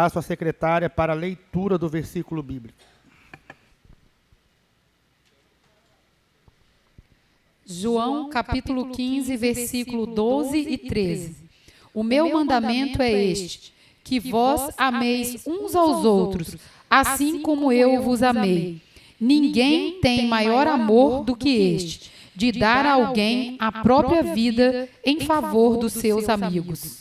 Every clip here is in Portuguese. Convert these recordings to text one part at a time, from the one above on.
Passo à secretária para a leitura do versículo bíblico. João, capítulo 15, versículo 12 e 13. O meu mandamento é este, que vós ameis uns aos outros, assim como eu vos amei. Ninguém tem maior amor do que este, de dar a alguém a própria vida em favor dos seus amigos.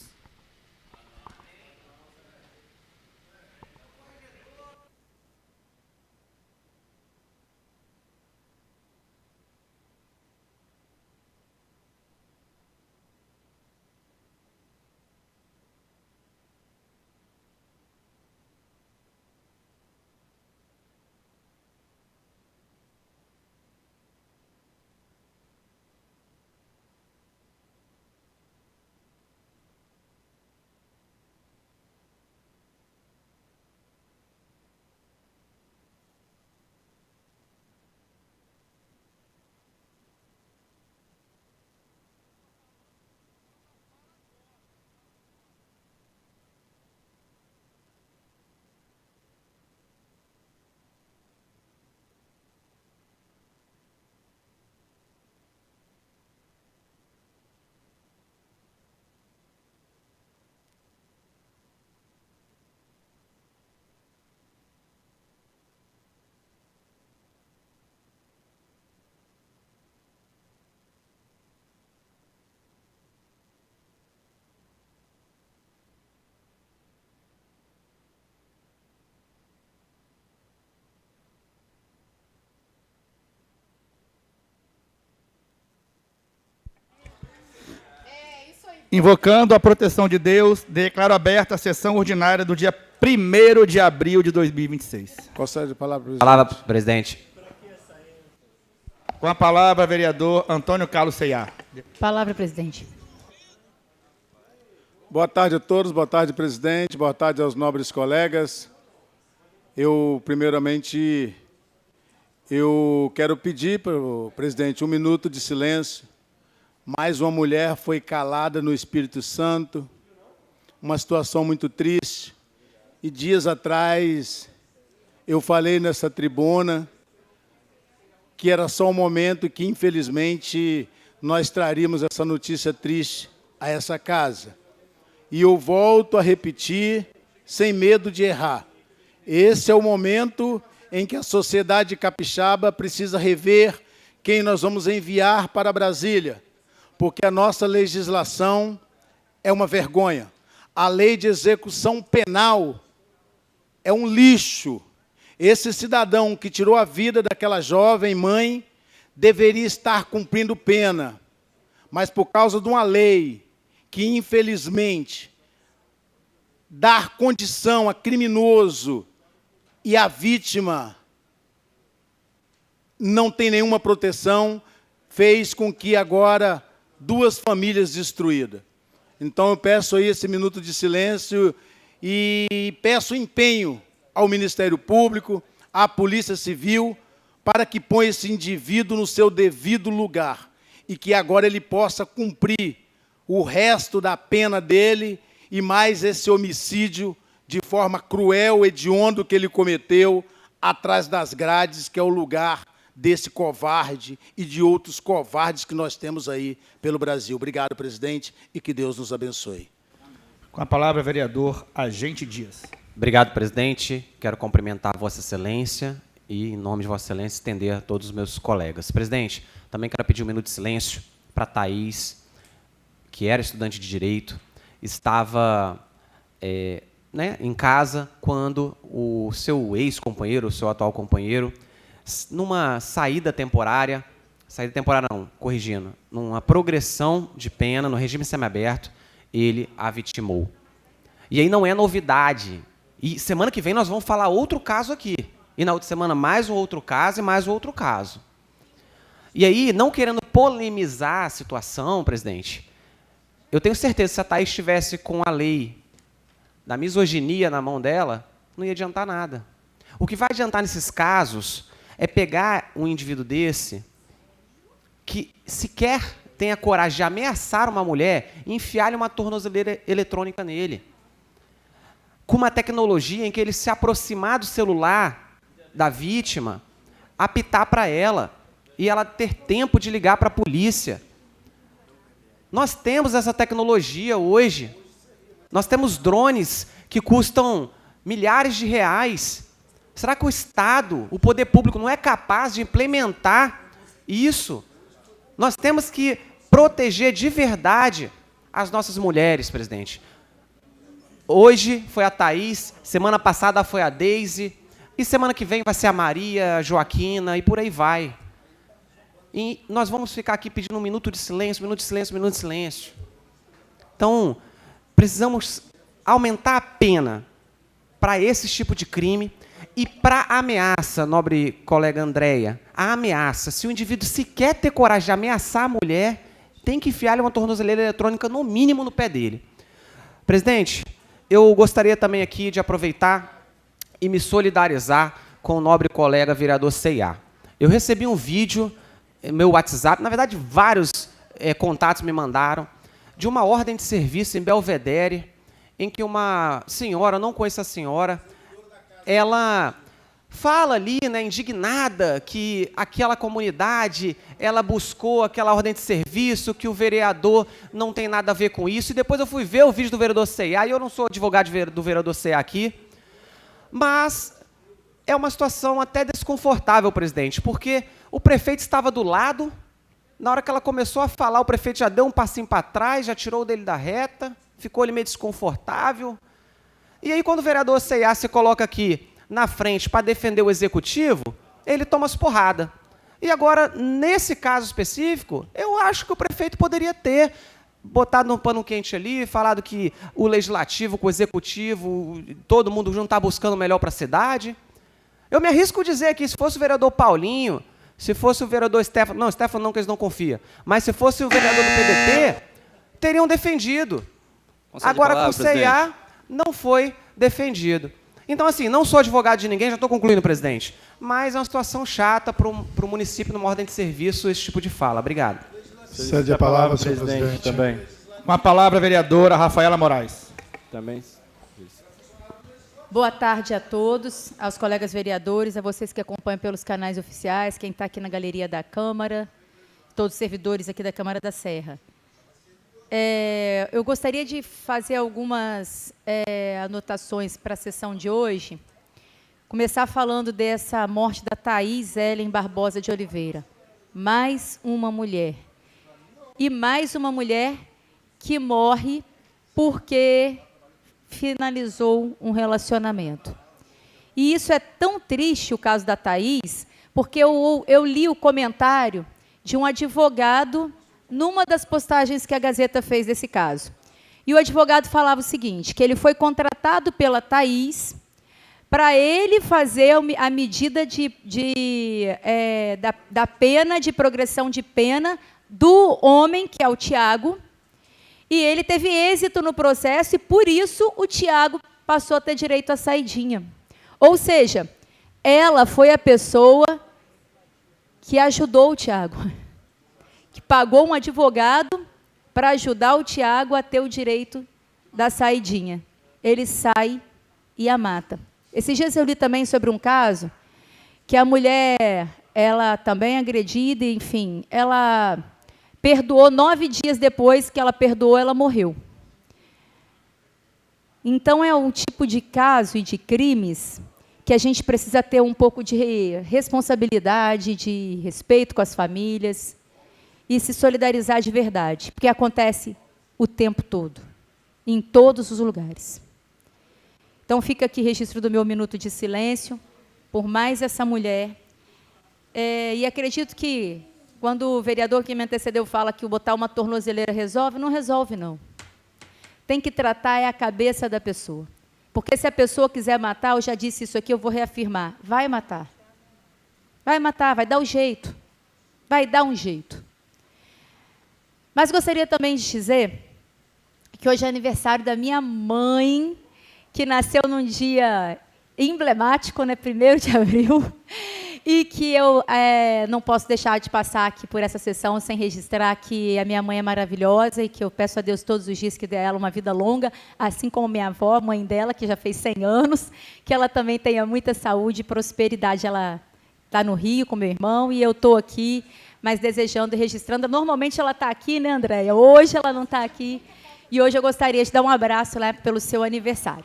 Invocando a proteção de Deus, declaro aberta a sessão ordinária do dia 1º de abril de 2026. Concede a palavra, presidente. Palavra, presidente. Com a palavra, vereador Antônio Carlos Ceiar. Palavra, presidente. Boa tarde a todos, boa tarde, presidente, boa tarde aos nobres colegas. Primeiramente, eu quero pedir para o presidente 1 minuto de silêncio. Mais uma mulher foi calada no Espírito Santo, uma situação muito triste. E dias atrás, eu falei nessa tribuna que era só um momento que, infelizmente, nós traríamos essa notícia triste a essa casa. E eu volto a repetir, sem medo de errar. Esse é o momento em que a sociedade capixaba precisa rever quem nós vamos enviar para Brasília, porque a nossa legislação é uma vergonha. A lei de execução penal é um lixo. Esse cidadão que tirou a vida daquela jovem mãe deveria estar cumprindo pena, mas por causa de uma lei que, infelizmente, dá condição a criminoso e a vítima não tem nenhuma proteção, fez com que agora 2 famílias destruídas. Então, eu peço aí esse minuto de silêncio e peço empenho ao Ministério Público, à Polícia Civil, para que ponha esse indivíduo no seu devido lugar e que agora ele possa cumprir o resto da pena dele e mais esse homicídio de forma cruel, hediondo que ele cometeu atrás das grades, que é o lugar desse covarde e de outros covardes que nós temos aí pelo Brasil. Obrigado, presidente, e que Deus nos abençoe. Com a palavra, vereador Agente Dias. Obrigado, presidente. Quero cumprimentar Vossa Excelência e, em nome de Vossa Excelência, estender a todos os meus colegas. Presidente, também quero pedir 1 minuto de silêncio para a Thaís, que era estudante de Direito, estava em casa quando o seu ex-companheiro, o seu atual companheiro, numa saída temporária não, corrigindo, numa progressão de pena, no regime semiaberto, ele a vitimou. E aí não é novidade. E semana que vem nós vamos falar outro caso aqui. E na outra semana mais um outro caso e mais um outro caso. E aí, não querendo polemizar a situação, presidente, eu tenho certeza que se a Thaís estivesse com a lei da misoginia na mão dela, não ia adiantar nada. O que vai adiantar nesses casos é pegar um indivíduo desse que sequer tem a coragem de ameaçar uma mulher e enfiar-lhe uma tornozeleira eletrônica nele. com uma tecnologia em que ele se aproximar do celular da vítima, apitar para ela, e ela ter tempo de ligar para a polícia. Nós temos essa tecnologia hoje. Nós temos drones que custam milhares de reais. Será que o Estado, o poder público, não é capaz de implementar isso? Nós temos que proteger de verdade as nossas mulheres, presidente. Hoje foi a Thaís, semana passada foi a Deise, e semana que vem vai ser a Maria, a Joaquina, e por aí vai. E nós vamos ficar aqui pedindo um minuto de silêncio, minuto de silêncio, minuto de silêncio. Então, precisamos aumentar a pena para esse tipo de crime e para ameaça, nobre colega Andréia. A ameaça, se o indivíduo sequer ter coragem de ameaçar a mulher, tem que enfiar-lhe uma tornozeleira eletrônica, no mínimo, no pé dele. Presidente, eu gostaria também aqui de aproveitar e me solidarizar com o nobre colega vereador C.A. Eu recebi um vídeo, meu WhatsApp, na verdade, vários contatos me mandaram, de uma ordem de serviço em Belvedere, em que uma senhora, não conheço a senhora, ela fala ali, né, indignada, que aquela comunidade, ela buscou aquela ordem de serviço, que o vereador não tem nada a ver com isso, e depois eu fui ver o vídeo do vereador C.A., e eu não sou advogado do vereador C.A. aqui, mas é uma situação até desconfortável, presidente, porque o prefeito estava do lado, na hora que ela começou a falar, o prefeito já deu um passinho para trás, já tirou dele da reta, ficou ali meio desconfortável. E aí, quando o vereador C.A. se coloca aqui na frente para defender o executivo, ele toma as porradas. E agora, nesse caso específico, eu acho que o prefeito poderia ter botado no pano quente ali, falado que o legislativo com o executivo, todo mundo não está buscando o melhor para a cidade. Eu me arrisco a dizer aqui, se fosse o vereador Paulinho, se fosse o vereador Stefano, não, Stefano não, que eles não confiam, mas se fosse o vereador do PDT, teriam defendido. Agora, com o C.A., não foi defendido. Então, assim, não sou advogado de ninguém, já estou concluindo, presidente, mas é uma situação chata para o município, numa ordem de serviço, esse tipo de fala. Obrigado. Cede a palavra, senhor presidente. Também. Com a palavra, a vereadora Rafaela Moraes. Também. Boa tarde a todos, aos colegas vereadores, a vocês que acompanham pelos canais oficiais, quem está aqui na galeria da Câmara, todos os servidores aqui da Câmara da Serra. Eu gostaria de fazer algumas anotações para a sessão de hoje. Começar falando dessa morte da Thaís Ellen Barbosa de Oliveira. Mais uma mulher. E mais uma mulher que morre porque finalizou um relacionamento. E isso é tão triste, o caso da Thaís, porque eu li o comentário de um advogado numa das postagens que a Gazeta fez desse caso. E o advogado falava o seguinte, que ele foi contratado pela Thaís para ele fazer a medida da pena, de progressão de pena, do homem, que é o Tiago, e ele teve êxito no processo, e por isso o Tiago passou a ter direito à saidinha. Ou seja, ela foi a pessoa que ajudou o Tiago, que pagou um advogado para ajudar o Tiago a ter o direito da saidinha. Ele sai e a mata. Esses dias eu li também sobre um caso que a mulher, ela também agredida, enfim, ela perdoou, 9 dias depois que ela perdoou, ela morreu. Então, é um tipo de caso e de crimes que a gente precisa ter um pouco de responsabilidade, de respeito com as famílias e se solidarizar de verdade, porque acontece o tempo todo, em todos os lugares. Então, fica aqui registro do meu minuto de silêncio por mais essa mulher. E acredito que, quando o vereador que me antecedeu fala que botar uma tornozeleira resolve, não resolve, não. Tem que tratar a cabeça da pessoa. Porque se a pessoa quiser matar, eu já disse isso aqui, eu vou reafirmar, vai matar. Vai matar, vai dar um jeito. Vai dar um jeito. Mas gostaria também de dizer que hoje é aniversário da minha mãe, que nasceu num dia emblemático, né, 1º de abril, E que eu não posso deixar de passar aqui por essa sessão sem registrar que a minha mãe é maravilhosa e que eu peço a Deus todos os dias que dê a ela uma vida longa, assim como minha avó, mãe dela, que já fez 100 anos, que ela também tenha muita saúde e prosperidade. Ela está no Rio com meu irmão e eu estou aqui, mas desejando e registrando. Normalmente ela está aqui, né, Andréia? Hoje ela não está aqui. E hoje eu gostaria de dar um abraço lá pelo seu aniversário.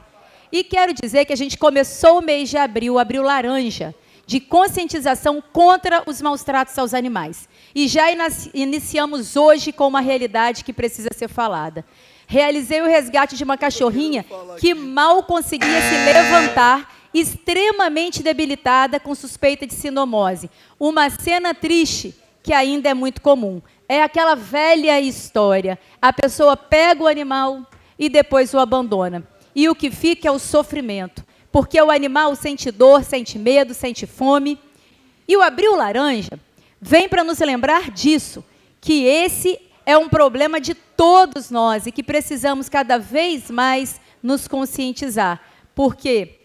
E quero dizer que a gente começou o mês de abril, Abril Laranja, de conscientização contra os maus tratos aos animais. E já iniciamos hoje com uma realidade que precisa ser falada. Realizei o resgate de uma cachorrinha que mal conseguia se levantar, extremamente debilitada, com suspeita de sinomose. Uma cena triste que ainda é muito comum. É aquela velha história. A pessoa pega o animal e depois o abandona. E o que fica é o sofrimento. Porque o animal sente dor, sente medo, sente fome. E o Abril Laranja vem para nos lembrar disso, que esse é um problema de todos nós e que precisamos cada vez mais nos conscientizar. Porque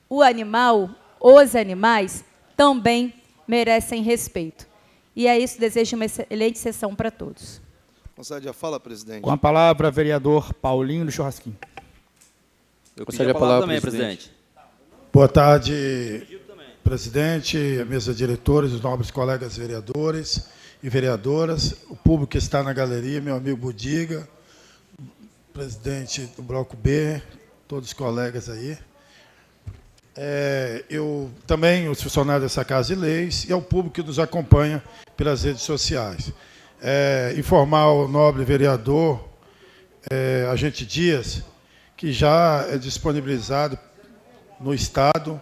o animal, os animais, também merecem respeito. E é isso, desejo uma excelente sessão para todos. Concede a fala, presidente. Com a palavra, vereador Paulinho do Churrasquinho. Eu pedi a palavra também, presidente. Boa tarde, presidente, mesa diretores, os nobres colegas vereadores e vereadoras, o público que está na galeria, meu amigo Budiga, presidente do Bloco B, todos os colegas aí. Eu também, os funcionários dessa Casa de Leis, e ao público que nos acompanha pelas redes sociais. Informar o nobre vereador, Agente Dias, que já é disponibilizado no Estado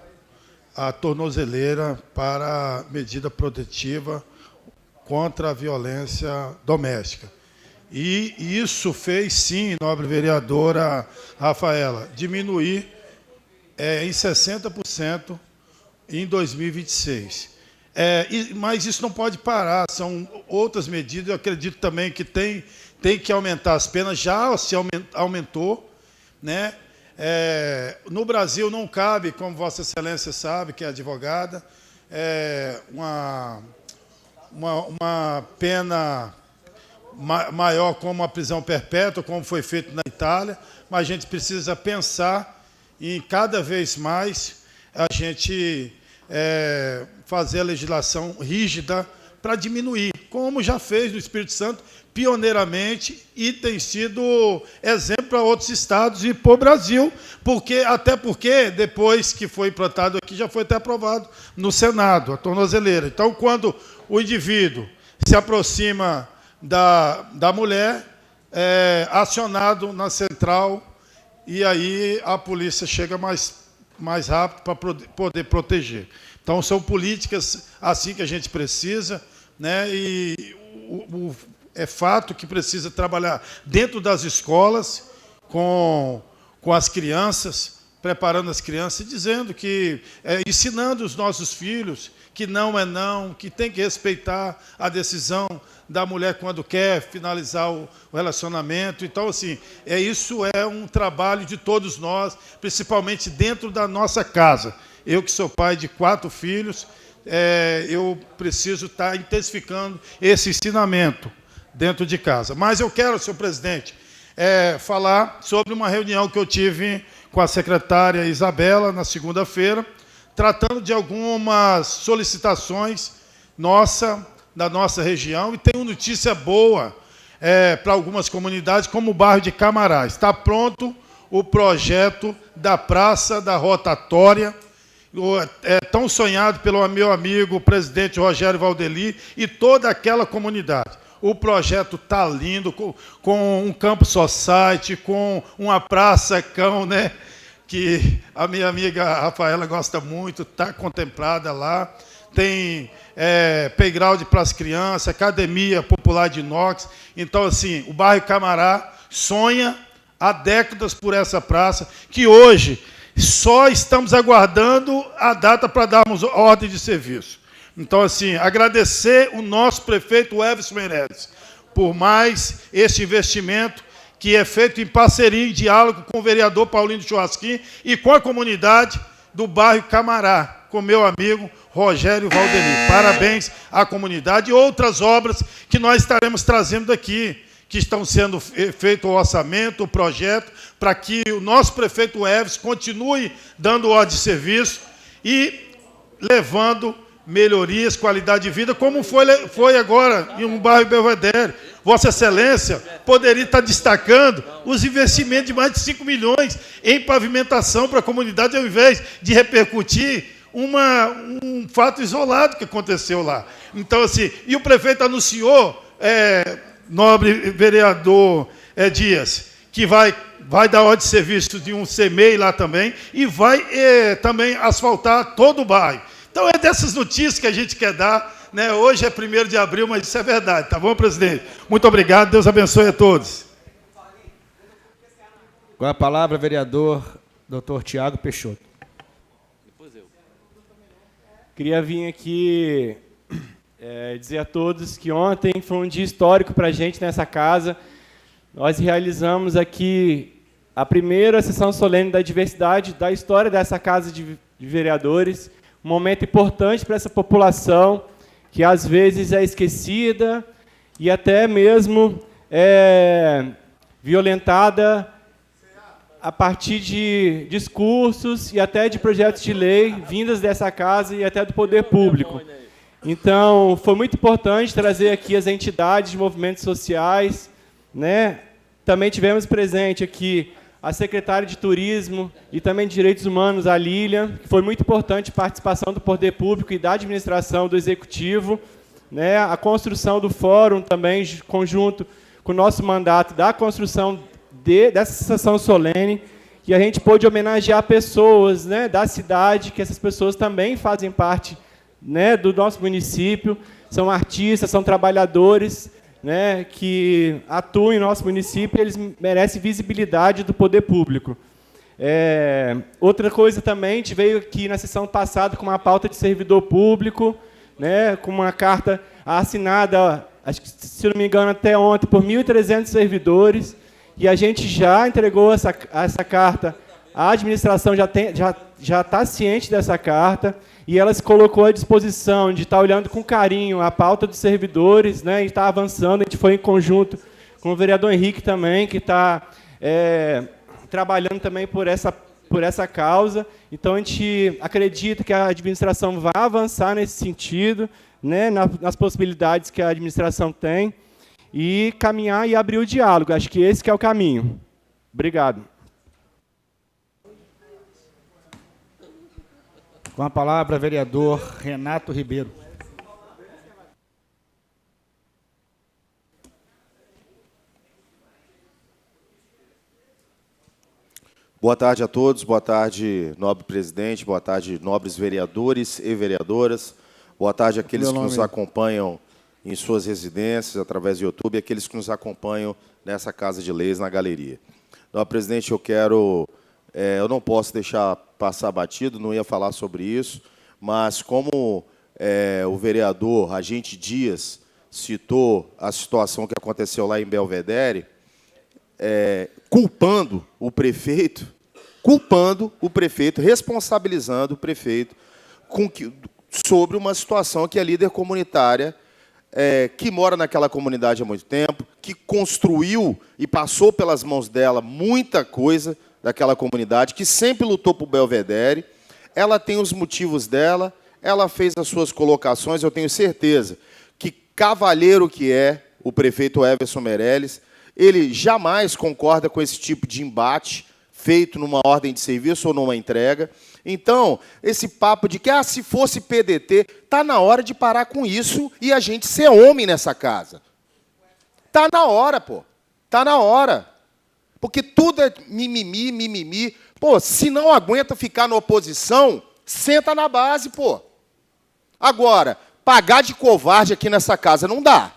a tornozeleira para medida protetiva contra a violência doméstica. E isso fez, sim, nobre vereadora Rafaela, diminuir em 60% em 2026. Mas isso não pode parar, são outras medidas. Eu acredito também que tem que aumentar as penas, já se aumentou, né? No Brasil não cabe, como Vossa Excelência sabe, que é advogada, uma pena maior como a prisão perpétua, como foi feito na Itália, mas a gente precisa pensar em cada vez mais a gente fazer a legislação rígida para diminuir, como já fez no Espírito Santo, pioneiramente, e tem sido exemplo para outros estados e para o Brasil, até porque, depois que foi implantado aqui, já foi até aprovado no Senado, a tornozeleira. Então, quando o indivíduo se aproxima da mulher, é acionado na central, e aí a polícia chega mais rápido para poder proteger. Então, são políticas assim que a gente precisa, né? E é fato que precisa trabalhar dentro das escolas com as crianças, preparando as crianças, dizendo que, ensinando os nossos filhos que não é não, que tem que respeitar a decisão da mulher quando quer finalizar o relacionamento. Então, assim, isso é um trabalho de todos nós, principalmente dentro da nossa casa. Eu que sou pai de 4 filhos, eu preciso estar intensificando esse ensinamento dentro de casa. Mas eu quero, senhor presidente, falar sobre uma reunião que eu tive com a secretária Isabela na segunda-feira, tratando de algumas solicitações da nossa região, e tem uma notícia boa para algumas comunidades, como o bairro de Camará. Está pronto o projeto da Praça da Rotatória, tão sonhado pelo meu amigo, o presidente Rogério Valdeli, e toda aquela comunidade. O projeto está lindo, com um campo society, com uma praça cão, né? Que a minha amiga Rafaela gosta muito, está contemplada lá. Tem playground para as crianças, academia popular de inox. Então, assim, o bairro Camará sonha há décadas por essa praça, que hoje só estamos aguardando a data para darmos ordem de serviço. Então, assim, agradecer o nosso prefeito Everson Meirelles por mais esse investimento que é feito em parceria, em diálogo com o vereador Paulinho do Churrasquinho e com a comunidade do bairro Camará, com meu amigo Rogério Valdemir. Parabéns à comunidade e outras obras que nós estaremos trazendo aqui, que estão sendo feito o orçamento, o projeto, para que o nosso prefeito Everson continue dando ordem de serviço e levando melhorias, qualidade de vida, como foi agora em um bairro Belvedere. Vossa Excelência poderia estar destacando os investimentos de mais de 5 milhões em pavimentação para a comunidade, ao invés de repercutir um fato isolado que aconteceu lá. Então, assim, e o prefeito anunciou, nobre vereador Dias, que vai dar ordem de serviço de um CEMEI lá também, e vai também asfaltar todo o bairro. Então, é dessas notícias que a gente quer dar, né? Hoje é 1º de abril, mas isso é verdade, tá bom, presidente? Muito obrigado, Deus abençoe a todos. Com a palavra, vereador Dr. Tiago Peixoto. Queria vir aqui dizer a todos que ontem foi um dia histórico para a gente nessa casa. Nós realizamos aqui a primeira sessão solene da diversidade da história dessa Casa de Vereadores, um momento importante para essa população que às vezes é esquecida e até mesmo violentada a partir de discursos e até de projetos de lei vindas dessa casa e até do poder público. Então, foi muito importante trazer aqui as entidades de movimentos sociais, né? Também tivemos presente aqui a secretária de Turismo e também de Direitos Humanos, a Lília, que foi muito importante a participação do poder público e da administração do Executivo, né? A construção do fórum também, conjunto com o nosso mandato da construção dessa sessão solene, e a gente pôde homenagear pessoas, né, da cidade, que essas pessoas também fazem parte, né, do nosso município, são artistas, são trabalhadores, né, que atuam em nosso município, e eles merecem visibilidade do poder público. Outra coisa também, a gente veio aqui na sessão passada com uma pauta de servidor público, né, com uma carta assinada, acho que, se não me engano, até ontem, por 1.300 servidores, e a gente já entregou essa carta, a administração já está ciente dessa carta, e ela se colocou à disposição de estar olhando com carinho a pauta dos servidores, né, e está avançando. A gente foi em conjunto com o vereador Henrique também, que está trabalhando também por essa causa. Então, a gente acredita que a administração vai avançar nesse sentido, né, nas possibilidades que a administração tem, e caminhar e abrir o diálogo. Acho que esse que é o caminho. Obrigado. Com a palavra, vereador Renato Ribeiro. Boa tarde a todos, boa tarde, nobre presidente, boa tarde, nobres vereadores e vereadoras, boa tarde àqueles que nos acompanham em suas residências, através do YouTube, e aqueles que nos acompanham nessa Casa de Leis, na galeria. Nobre presidente, eu não posso deixar passar batido, não ia falar sobre isso, mas como o vereador Agente Dias citou a situação que aconteceu lá em Belvedere, culpando o prefeito, responsabilizando o prefeito sobre uma situação que a líder comunitária, que mora naquela comunidade há muito tempo, que construiu e passou pelas mãos dela muita coisa daquela comunidade, que sempre lutou por Belvedere, ela tem os motivos dela, ela fez as suas colocações, eu tenho certeza que cavalheiro que é o prefeito Everson Meirelles, ele jamais concorda com esse tipo de embate feito numa ordem de serviço ou numa entrega. Então, esse papo de que, se fosse PDT, está na hora de parar com isso e a gente ser homem nessa casa. Está na hora, pô. Está na hora. Porque tudo é mimimi, mimimi. Pô, se não aguenta ficar na oposição, senta na base, pô. Agora, pagar de covarde aqui nessa casa não dá.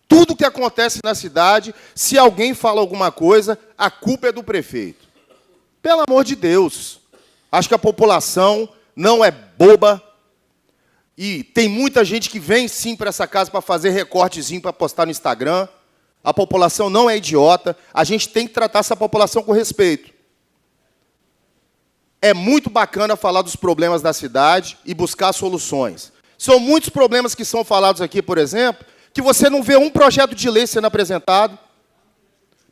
Tudo que acontece na cidade, se alguém fala alguma coisa, a culpa é do prefeito. Pelo amor de Deus. Acho que a população não é boba e tem muita gente que vem, sim, para essa casa para fazer recortezinho para postar no Instagram. A população não é idiota. A gente tem que tratar essa população com respeito. é muito bacana falar dos problemas da cidade e buscar soluções. São muitos problemas que são falados aqui, por exemplo, que você não vê um projeto de lei sendo apresentado,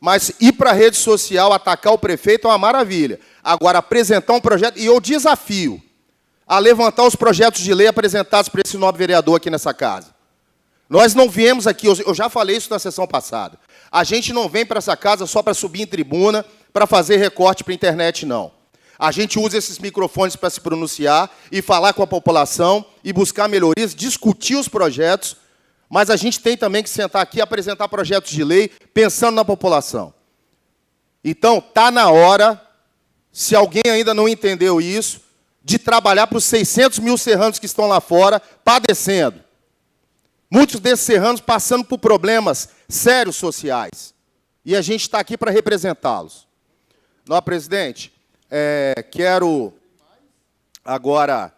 mas ir para a rede social, atacar o prefeito é uma maravilha. Agora, apresentar um projeto, e eu desafio a levantar os projetos de lei apresentados por esse nobre vereador aqui nessa casa. Nós não viemos aqui, eu já falei isso na sessão passada, a gente não vem para essa casa só para subir em tribuna, para fazer recorte para a internet, não. A gente usa esses microfones para se pronunciar e falar com a população e buscar melhorias, discutir os projetos, mas a gente tem também que sentar aqui e apresentar projetos de lei pensando na população. Então, está na hora, se alguém ainda não entendeu isso, de trabalhar para os 600 mil serranos que estão lá fora, padecendo. Muitos desses serranos passando por problemas sérios sociais. E a gente está aqui para representá-los. Não, presidente, quero agora,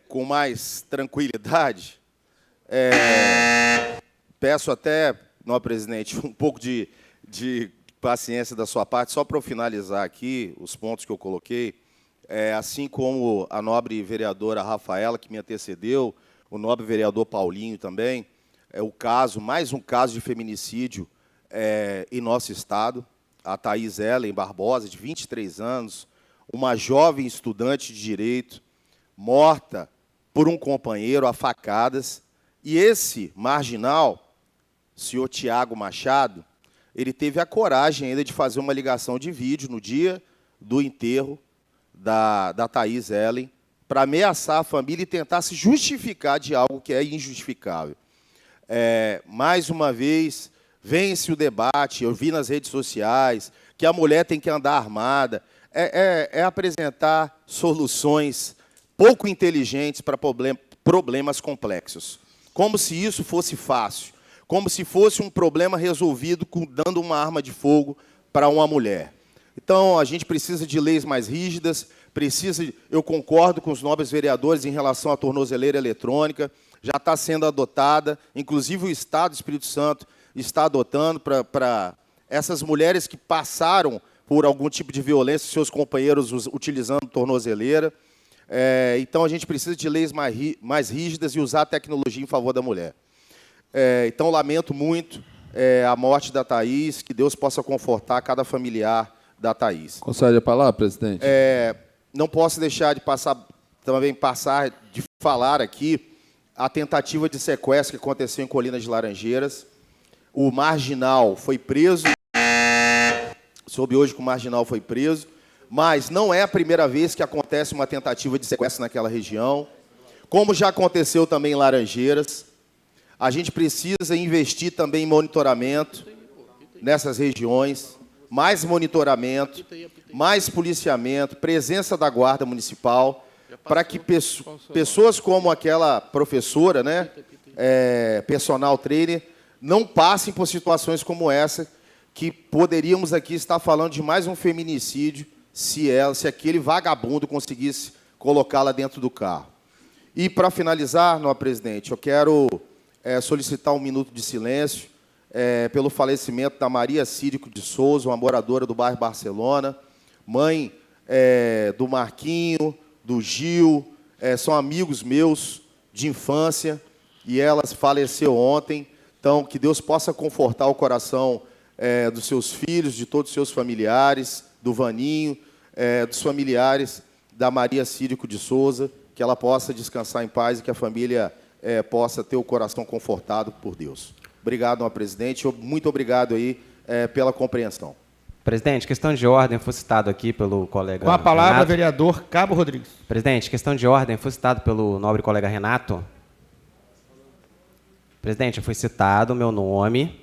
com mais tranquilidade, peço até, não, presidente, um pouco de paciência da sua parte, só para eu finalizar aqui os pontos que eu coloquei, assim como a nobre vereadora Rafaela, que me antecedeu, o nobre vereador Paulinho também, mais um caso de feminicídio em nosso estado, a Thaís Ellen Barbosa, de 23 anos, uma jovem estudante de direito, morta por um companheiro a facadas, e esse marginal, o senhor Tiago Machado, ele teve a coragem ainda de fazer uma ligação de vídeo no dia do enterro da Thaís Ellen, para ameaçar a família e tentar se justificar de algo que é injustificável. Mais uma vez, vence o debate, eu vi nas redes sociais, que a mulher tem que andar armada, apresentar soluções pouco inteligentes para problemas complexos. Como se isso fosse fácil, como se fosse um problema resolvido dando uma arma de fogo para uma mulher. Então, a gente precisa de leis mais rígidas, eu concordo com os nobres vereadores em relação à tornozeleira eletrônica, já está sendo adotada, inclusive o Estado do Espírito Santo está adotando para essas mulheres que passaram por algum tipo de violência, seus companheiros utilizando tornozeleira. Então, a gente precisa de leis mais rígidas e usar a tecnologia em favor da mulher. Então, lamento muito a morte da Thaís, que Deus possa confortar cada familiar da Thaís. Concede a palavra, presidente. Não posso deixar de falar aqui a tentativa de sequestro que aconteceu em Colinas de Laranjeiras. O marginal foi preso, soube hoje que o marginal foi preso, mas não é a primeira vez que acontece uma tentativa de sequestro naquela região, como já aconteceu também em Laranjeiras. A gente precisa investir também em monitoramento nessas regiões, mais monitoramento, mais policiamento, presença da Guarda Municipal, para que pessoas como aquela professora, né, personal trainer, não passem por situações como essa, que poderíamos aqui estar falando de mais um feminicídio, se aquele vagabundo conseguisse colocá-la dentro do carro. E, para finalizar, não, presidente, eu quero solicitar um minuto de silêncio pelo falecimento da Maria Círico de Souza, uma moradora do bairro Barcelona, mãe do Marquinho, do Gil, são amigos meus de infância, e ela faleceu ontem. Então, que Deus possa confortar o coração dos seus filhos, de todos os seus familiares, do Vaninho, dos familiares da Maria Círico de Souza, que ela possa descansar em paz e que a família possa ter o coração confortado por Deus. Obrigado, senhor presidente. Muito obrigado aí pela compreensão. Presidente, questão de ordem, foi citado aqui pelo colega Com a palavra, Renato. vereador Cabo Rodrigues. Presidente, questão de ordem, foi citado pelo nobre colega Renato. Presidente, foi citado meu nome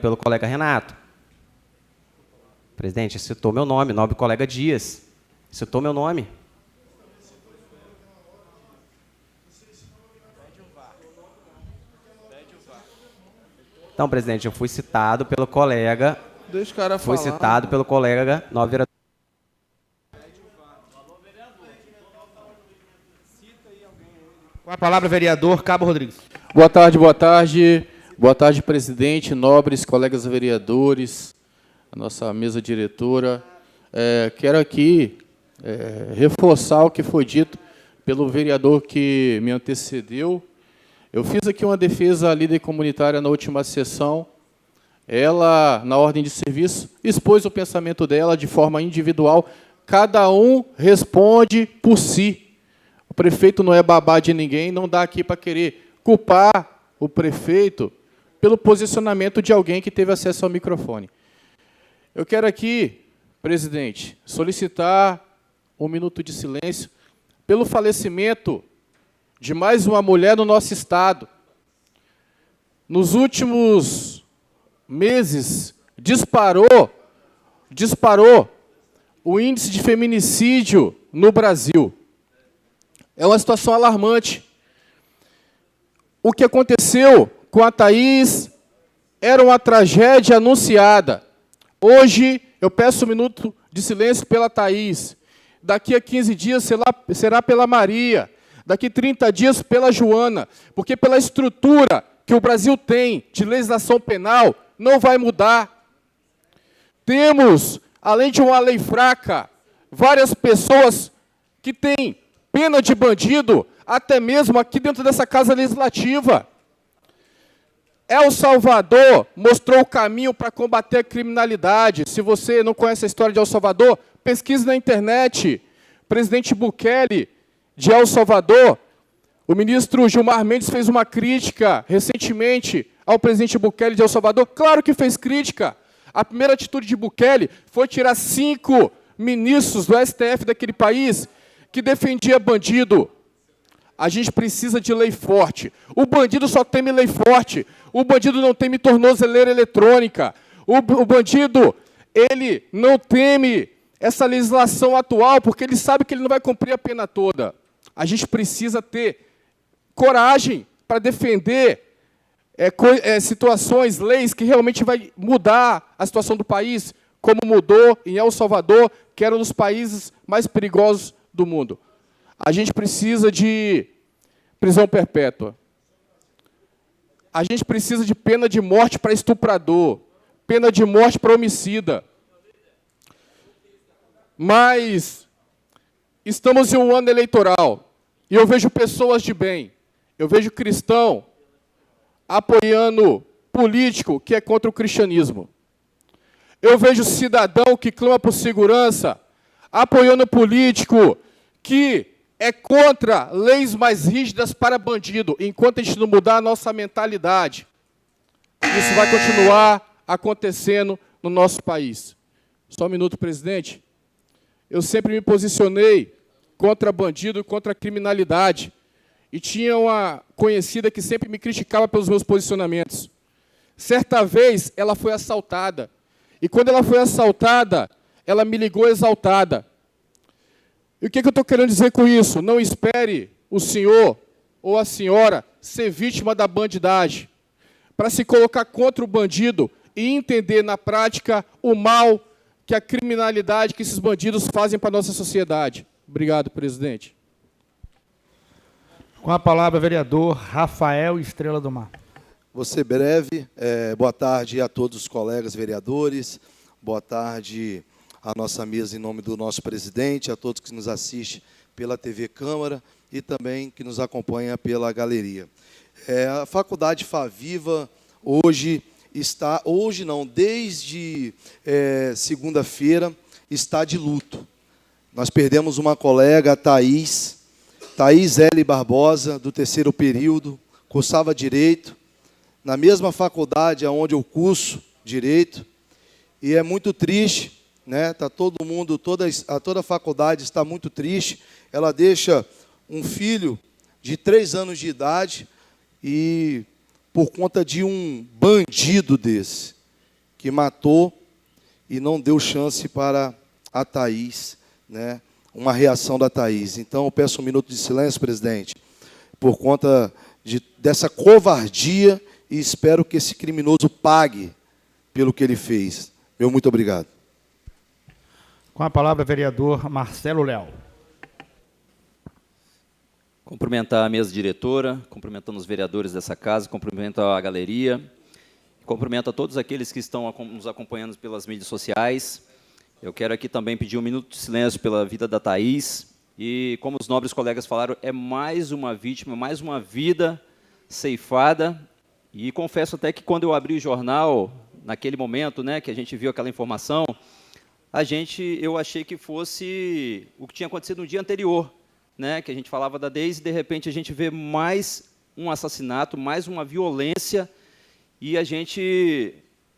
pelo colega Renato. Presidente, citou meu nome, nobre colega Dias. Citou meu nome. Então, presidente, eu fui citado pelo colega. Deixa o cara Fui falar. citado pelo colega nobre vereador. Com a palavra, vereador Cabo Rodrigues. Boa tarde, boa tarde. Boa tarde, presidente, nobres colegas vereadores, a nossa mesa diretora. quero aqui reforçar o que foi dito pelo vereador que me antecedeu. Eu fiz aqui uma defesa à líder comunitária na última sessão. Ela, na ordem de serviço, expôs o pensamento dela de forma individual. Cada um responde por si. O prefeito não é babá de ninguém, não dá aqui para querer culpar o prefeito pelo posicionamento de alguém que teve acesso ao microfone. Eu quero aqui, presidente, solicitar um minuto de silêncio pelo falecimento de mais uma mulher no nosso estado. Nos últimos meses, disparou o índice de feminicídio no Brasil. É uma situação alarmante. O que aconteceu com a Thaís era uma tragédia anunciada. Hoje, eu peço um minuto de silêncio pela Thaís. Daqui a 15 dias será pela Maria. Daqui a 30 dias pela Joana. Porque pela estrutura que o Brasil tem de legislação penal, não vai mudar. Temos, além de uma lei fraca, várias pessoas que têm pena de bandido, até mesmo aqui dentro dessa Casa Legislativa. El Salvador mostrou o caminho para combater a criminalidade. Se você não conhece a história de El Salvador, pesquise na internet. Presidente Bukele, de El Salvador, o ministro Gilmar Mendes fez uma crítica recentemente ao presidente Bukele de El Salvador. Claro que fez crítica. A primeira atitude de Bukele foi tirar 5 ministros do STF daquele país que defendia bandido. A gente precisa de lei forte. O bandido só teme lei forte. O bandido não teme tornozeleira eletrônica. O bandido, ele não teme essa legislação atual, porque ele sabe que ele não vai cumprir a pena toda. A gente precisa ter coragem para defender situações, leis que realmente vai mudar a situação do país, como mudou em El Salvador, que era um dos países mais perigosos do mundo. A gente precisa de prisão perpétua. A gente precisa de pena de morte para estuprador, pena de morte para homicida. Mas estamos em um ano eleitoral e eu vejo pessoas de bem, eu vejo cristão apoiando político que é contra o cristianismo. Eu vejo cidadão que clama por segurança apoiando político que é contra leis mais rígidas para bandido, enquanto a gente não mudar a nossa mentalidade. Isso vai continuar acontecendo no nosso país. Só um minuto, presidente. Eu sempre me posicionei contra bandido e contra a criminalidade. E tinha uma conhecida que sempre me criticava pelos meus posicionamentos. Certa vez, ela foi assaltada. E quando ela foi assaltada, ela me ligou exaltada. E o que eu estou querendo dizer com isso? Não espere o senhor ou a senhora ser vítima da bandidagem para se colocar contra o bandido e entender na prática o mal que a criminalidade, que esses bandidos fazem para a nossa sociedade. Obrigado, presidente. Com a palavra, vereador Rafael Estrela do Mar. Vou ser breve. Boa tarde a todos os colegas vereadores. Boa tarde à nossa mesa em nome do nosso presidente, a todos que nos assistem pela TV Câmara e também que nos acompanha pela galeria. A Faculdade Faviva desde segunda-feira está de luto. Nós perdemos uma colega, a Thaís L. Barbosa, do 3º período, cursava Direito, na mesma faculdade onde eu curso Direito, e é muito triste, né? Tá todo mundo, toda a faculdade está muito triste. Ela deixa um filho de 3 anos de idade e por conta de um bandido desse, que matou e não deu chance para a Thaís, né? Uma reação da Thaís. Então, eu peço um minuto de silêncio, presidente, por conta dessa covardia, e espero que esse criminoso pague pelo que ele fez. Meu muito obrigado. Com a palavra, vereador Marcelo Leal. Cumprimentar a mesa diretora, cumprimentando os vereadores dessa casa, cumprimento a galeria, cumprimento a todos aqueles que estão nos acompanhando pelas mídias sociais Eu quero aqui também pedir um minuto de silêncio pela vida da Thaís. E, como os nobres colegas falaram, é mais uma vítima, mais uma vida ceifada. E confesso até que quando eu abri o jornal, naquele momento, né, que a gente viu aquela informação, eu achei que fosse o que tinha acontecido no dia anterior, né, que a gente falava da Deise, e de repente a gente vê mais um assassinato, mais uma violência, e a gente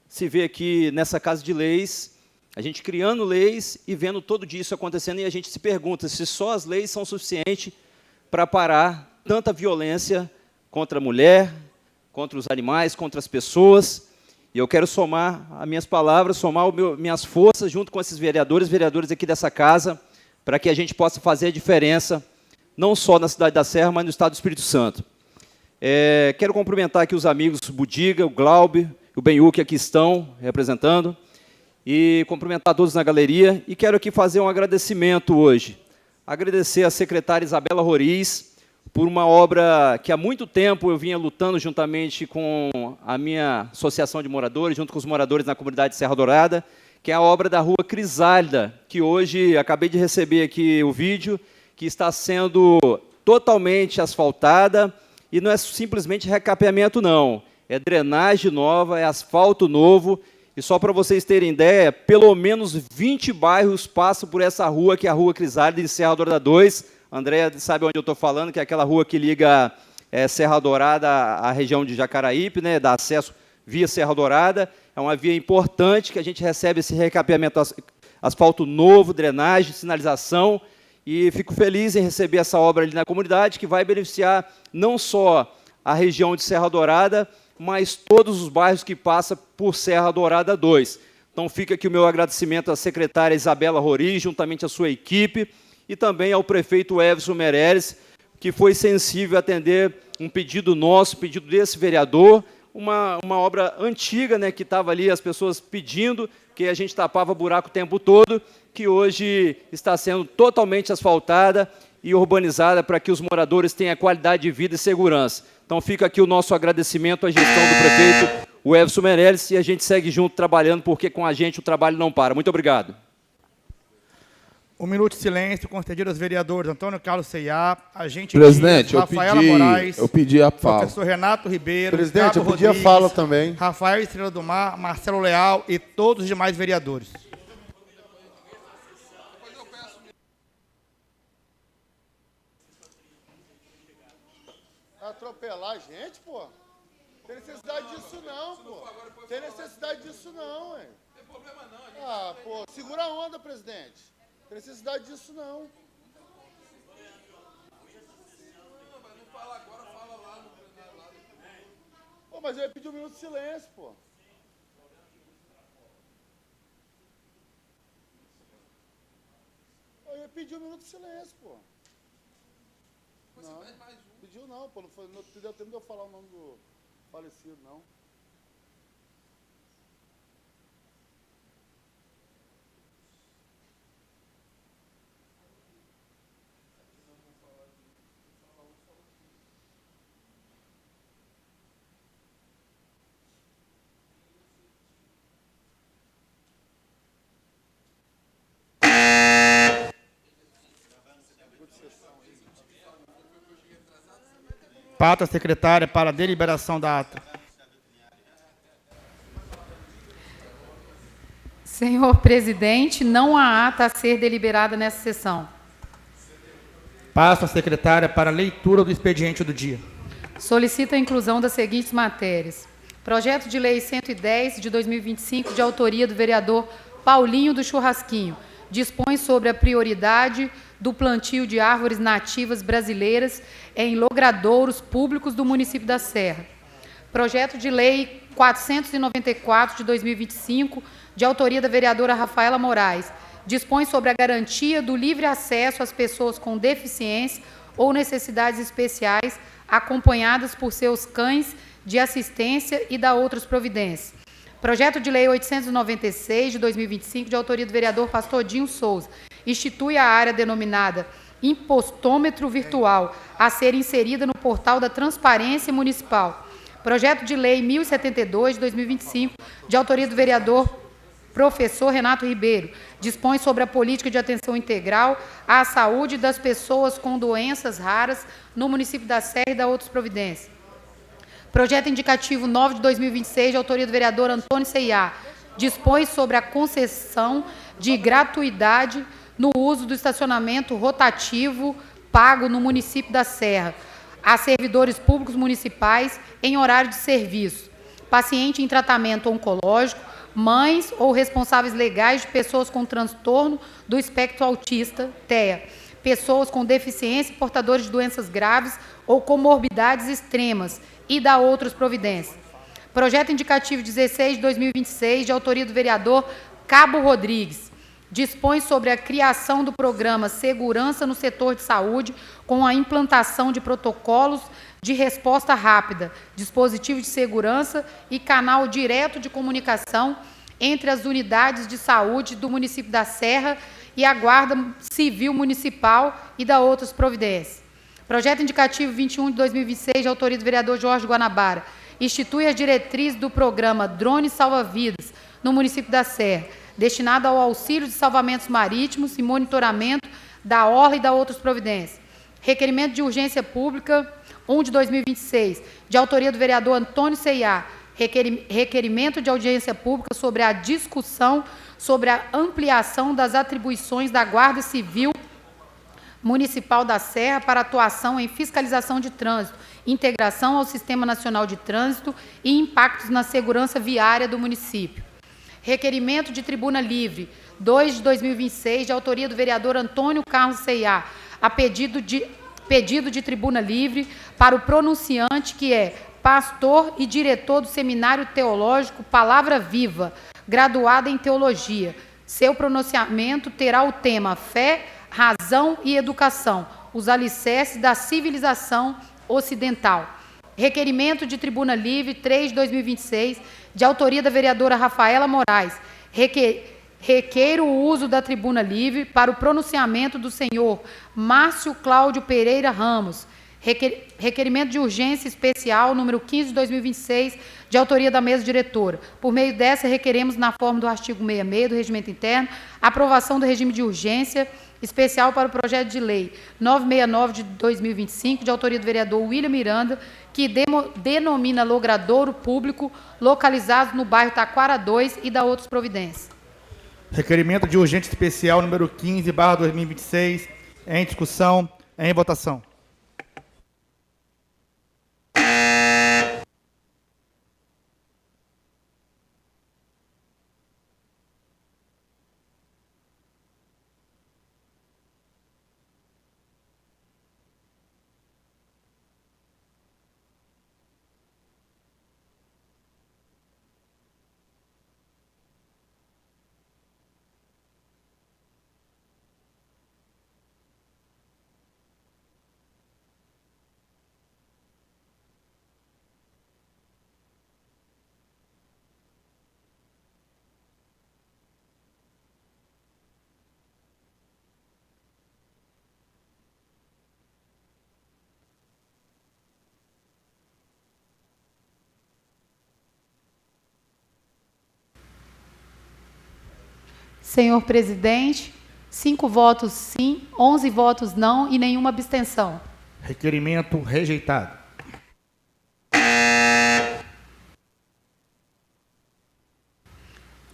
se vê aqui nessa Casa de Leis, a gente criando leis e vendo todo dia isso acontecendo, e a gente se pergunta se só as leis são suficientes para parar tanta violência contra a mulher, contra os animais, contra as pessoas. E eu quero somar as minhas palavras, somar minhas forças junto com esses vereadores aqui dessa casa, para que a gente possa fazer a diferença, não só na cidade da Serra, mas no estado do Espírito Santo. Quero cumprimentar aqui os amigos Budiga, o Glaube, o Benhu, que aqui estão representando, e cumprimentar todos na galeria, e quero aqui fazer um agradecimento hoje. Agradecer à secretária Isabela Roriz, por uma obra que há muito tempo eu vinha lutando juntamente com a minha associação de moradores, junto com os moradores na comunidade de Serra Dourada, que é a obra da Rua Crisálida, que hoje acabei de receber aqui o vídeo, que está sendo totalmente asfaltada, e não é simplesmente recapeamento, não. É drenagem nova, é asfalto novo, e só para vocês terem ideia, pelo menos 20 bairros passam por essa rua, que é a Rua Crisálida de Serra Dourada 2. Andréa sabe onde eu estou falando, que é aquela rua que liga Serra Dourada à região de Jacaraípe, né, dá acesso via Serra Dourada. É uma via importante que a gente recebe esse recapeamento, asfalto novo, drenagem, sinalização. E fico feliz em receber essa obra ali na comunidade, que vai beneficiar não só a região de Serra Dourada, mas todos os bairros que passam por Serra Dourada 2. Então fica aqui o meu agradecimento à secretária Isabela Roriz, juntamente à sua equipe, e também ao prefeito Everson Meirelles, que foi sensível a atender um pedido nosso, pedido desse vereador, uma obra antiga, né, que estava ali as pessoas pedindo, que a gente tapava buraco o tempo todo, que hoje está sendo totalmente asfaltada e urbanizada para que os moradores tenham qualidade de vida e segurança. Então fica aqui o nosso agradecimento à gestão do prefeito, o Everson Meirelles, e a gente segue junto trabalhando, porque com a gente o trabalho não para. Muito obrigado. Um minuto de silêncio concedido aos vereadores Antônio Carlos Ceiá, agente Presidente, Dias, Rafaela Moraes, eu pedi a fala. professor Renato Ribeiro, Presidente, Cabo eu pedi a Rodrigues, fala também. Rafael Estrela do Mar, Marcelo Leal e todos os demais vereadores. Atropelar a gente, pô? Tem necessidade disso não, pô. Tem necessidade disso não, ué. Tem problema não. Ah, pô, segura a onda, presidente. Tem necessidade disso não. Não, mas não fala agora, fala lá no plenário. Pô, mas eu ia pedir um minuto de silêncio, pô. Eu ia pedir um minuto de silêncio, pô. Não, pediu não, pô. Não deu tempo de eu falar o nome do falecido, não. Pata secretária para a deliberação da ata. Senhor presidente, não há ata a ser deliberada nessa sessão. Passo a secretária para a leitura do expediente do dia. Solicito a inclusão das seguintes matérias. Projeto de Lei 110 de 2025, de autoria do vereador Paulinho do Churrasquinho, dispõe sobre a prioridade do plantio de árvores nativas brasileiras em logradouros públicos do município da Serra. Projeto de Lei 494 de 2025, de autoria da vereadora Rafaela Moraes, dispõe sobre a garantia do livre acesso às pessoas com deficiência ou necessidades especiais, acompanhadas por seus cães de assistência e da outras providências. Projeto de Lei 896 de 2025, de autoria do vereador Pastordinho Souza, institui a área denominada impostômetro virtual a ser inserida no portal da Transparência Municipal. Projeto de Lei 1072 de 2025, de autoria do vereador professor Renato Ribeiro, dispõe sobre a política de atenção integral à saúde das pessoas com doenças raras no município da Serra e da outras providências. Projeto indicativo 9 de 2026, de autoria do vereador Antônio Ceiá, dispõe sobre a concessão de gratuidade no uso do estacionamento rotativo pago no município da Serra a servidores públicos municipais em horário de serviço, paciente em tratamento oncológico, mães ou responsáveis legais de pessoas com transtorno do espectro autista, TEA, pessoas com deficiência e portadores de doenças graves ou comorbidades extremas e da outras providências. Projeto indicativo 16 de 2026, de autoria do vereador Cabo Rodrigues, dispõe sobre a criação do programa Segurança no Setor de Saúde com a implantação de protocolos de resposta rápida, dispositivo de segurança e canal direto de comunicação entre as unidades de saúde do município da Serra e a Guarda Civil Municipal e da outras providências. Projeto indicativo 21 de 2026, de autoria do vereador Jorge Guanabara, institui as diretrizes do programa Drone Salva-Vidas no município da Serra, destinado ao auxílio de salvamentos marítimos e monitoramento da orla e da outras providências. Requerimento de urgência pública 1 de 2026, de autoria do vereador Antônio Ceiá, requerimento de audiência pública sobre a discussão sobre a ampliação das atribuições da Guarda Civil Municipal da Serra para atuação em fiscalização de trânsito, integração ao Sistema Nacional de Trânsito e impactos na segurança viária do município. Requerimento de tribuna livre 2 de 2026, de autoria do vereador Antônio Carlos Ceiá, a pedido de tribuna livre para o pronunciante que é pastor e diretor do Seminário Teológico Palavra Viva, graduado em Teologia. Seu pronunciamento terá o tema Fé, Razão e Educação, os alicerces da civilização ocidental. Requerimento de tribuna livre 3 de 2026, de autoria da vereadora Rafaela Moraes. Requeiro o uso da tribuna livre para o pronunciamento do senhor Márcio Cláudio Pereira Ramos. Requerimento de urgência especial número 15 de 2026, de autoria da mesa diretora. Por meio dessa, requeremos, na forma do artigo 66 do Regimento Interno, aprovação do regime de urgência especial para o projeto de lei 969 de 2025, de autoria do vereador William Miranda, que denomina logradouro público localizado no bairro Taquara 2 e da outras providências. Requerimento de urgência especial número 15/2026, em discussão, em votação. Senhor presidente, 5 votos sim, 11 votos não e nenhuma abstenção. Requerimento rejeitado.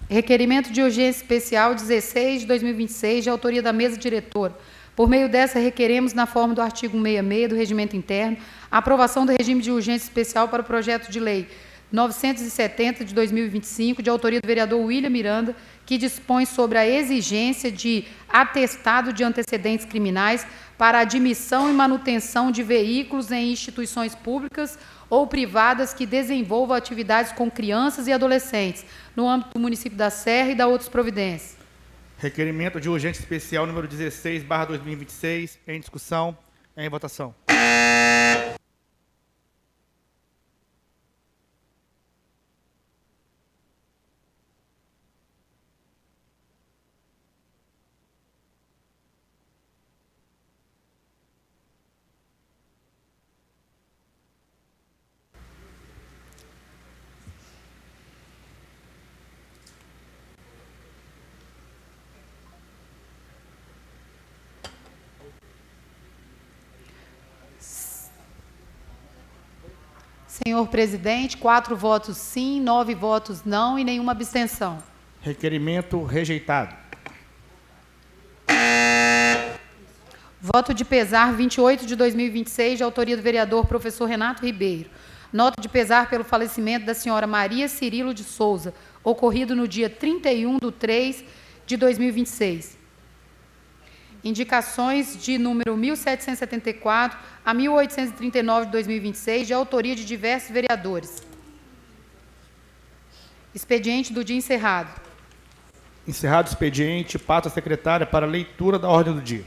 Requerimento de urgência especial 16 de 2026, de autoria da mesa diretora. Por meio dessa, requeremos, na forma do artigo 66 do Regimento Interno, a aprovação do regime de urgência especial para o projeto de lei 970 de 2025, de autoria do vereador William Miranda, que dispõe sobre a exigência de atestado de antecedentes criminais para admissão e manutenção de veículos em instituições públicas ou privadas que desenvolvam atividades com crianças e adolescentes, no âmbito do município da Serra e da outras providências. Requerimento de urgência especial número 16/2026, em discussão, em votação. Senhor presidente, 4 votos sim, 9 votos não e nenhuma abstenção. Requerimento rejeitado. Voto de pesar 28 de 2026, de autoria do vereador professor Renato Ribeiro. Nota de pesar pelo falecimento da senhora Maria Cirilo de Souza, ocorrido no dia 31/3 de 2026. Indicações de número 1774 a 1839 de 2026, de autoria de diversos vereadores. Expediente do dia encerrado. Encerrado o expediente, passo à secretária para a leitura da ordem do dia.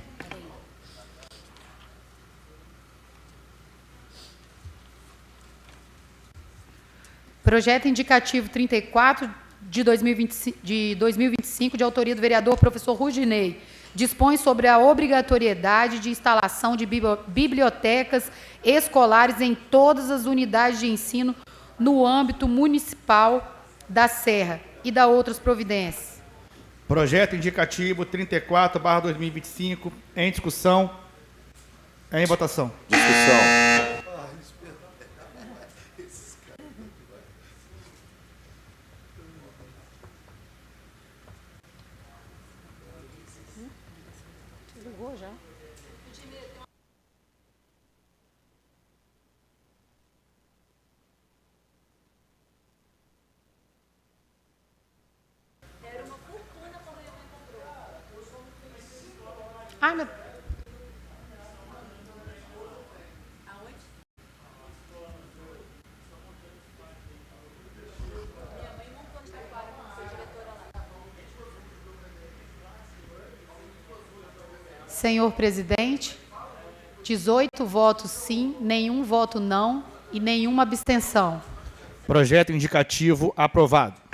Projeto indicativo 34 de 2025, de autoria do vereador professor Rudinei, dispõe sobre a obrigatoriedade de instalação de bibliotecas escolares em todas as unidades de ensino no âmbito municipal da Serra e da outras providências. Projeto indicativo 34/2025, em discussão, em votação. Discussão. Ah, meu... Senhor presidente, 18 votos sim, nenhum voto não e nenhuma abstenção. Projeto indicativo aprovado.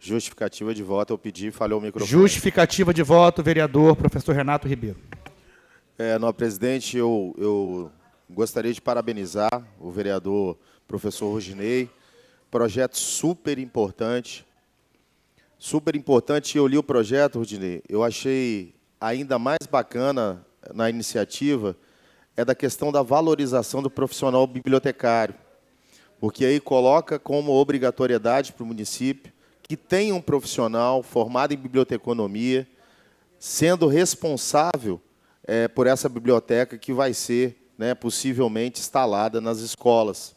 Justificativa de voto, eu pedi, falhou o microfone. Justificativa de voto, vereador professor Renato Ribeiro. Não, presidente, eu gostaria de parabenizar o vereador professor Rudinei. Projeto super importante. Super importante. Eu li o projeto, Rudinei, eu achei ainda mais bacana na iniciativa é da questão da valorização do profissional bibliotecário, porque aí coloca como obrigatoriedade para o município que tenha um profissional formado em biblioteconomia, sendo responsável por essa biblioteca que vai ser, possivelmente, instalada nas escolas.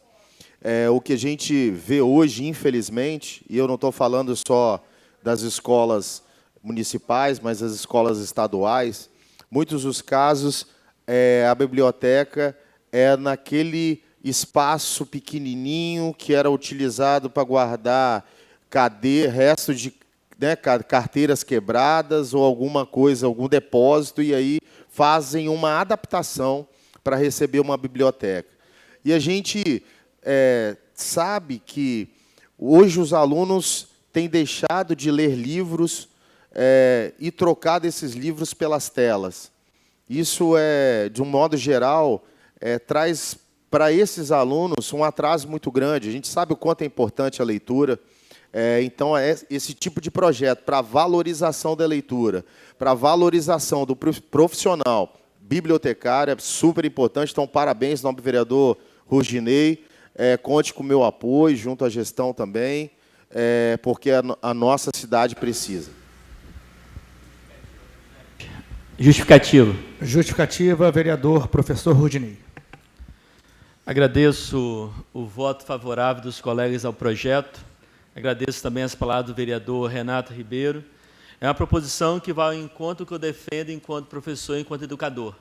O que a gente vê hoje, infelizmente, e eu não estou falando só das escolas municipais, mas das escolas estaduais, muitos dos casos, a biblioteca é naquele espaço pequenininho que era utilizado para guardar resto de carteiras quebradas ou alguma coisa, algum depósito, e aí fazem uma adaptação para receber uma biblioteca. E a gente sabe que hoje os alunos têm deixado de ler livros e trocado esses livros pelas telas. Isso, de um modo geral, traz para esses alunos um atraso muito grande. A gente sabe o quanto é importante a leitura. Então, esse tipo de projeto para valorização da leitura, para valorização do profissional bibliotecário é super importante. Então, parabéns, nobre vereador Rudinei. Conte com o meu apoio, junto à gestão também, porque a nossa cidade precisa. Justificativa. Justificativa, vereador professor Rudinei. Agradeço o voto favorável dos colegas ao projeto. Agradeço também as palavras do vereador Renato Ribeiro. É uma proposição que vai ao encontro que eu defendo enquanto professor, enquanto educador.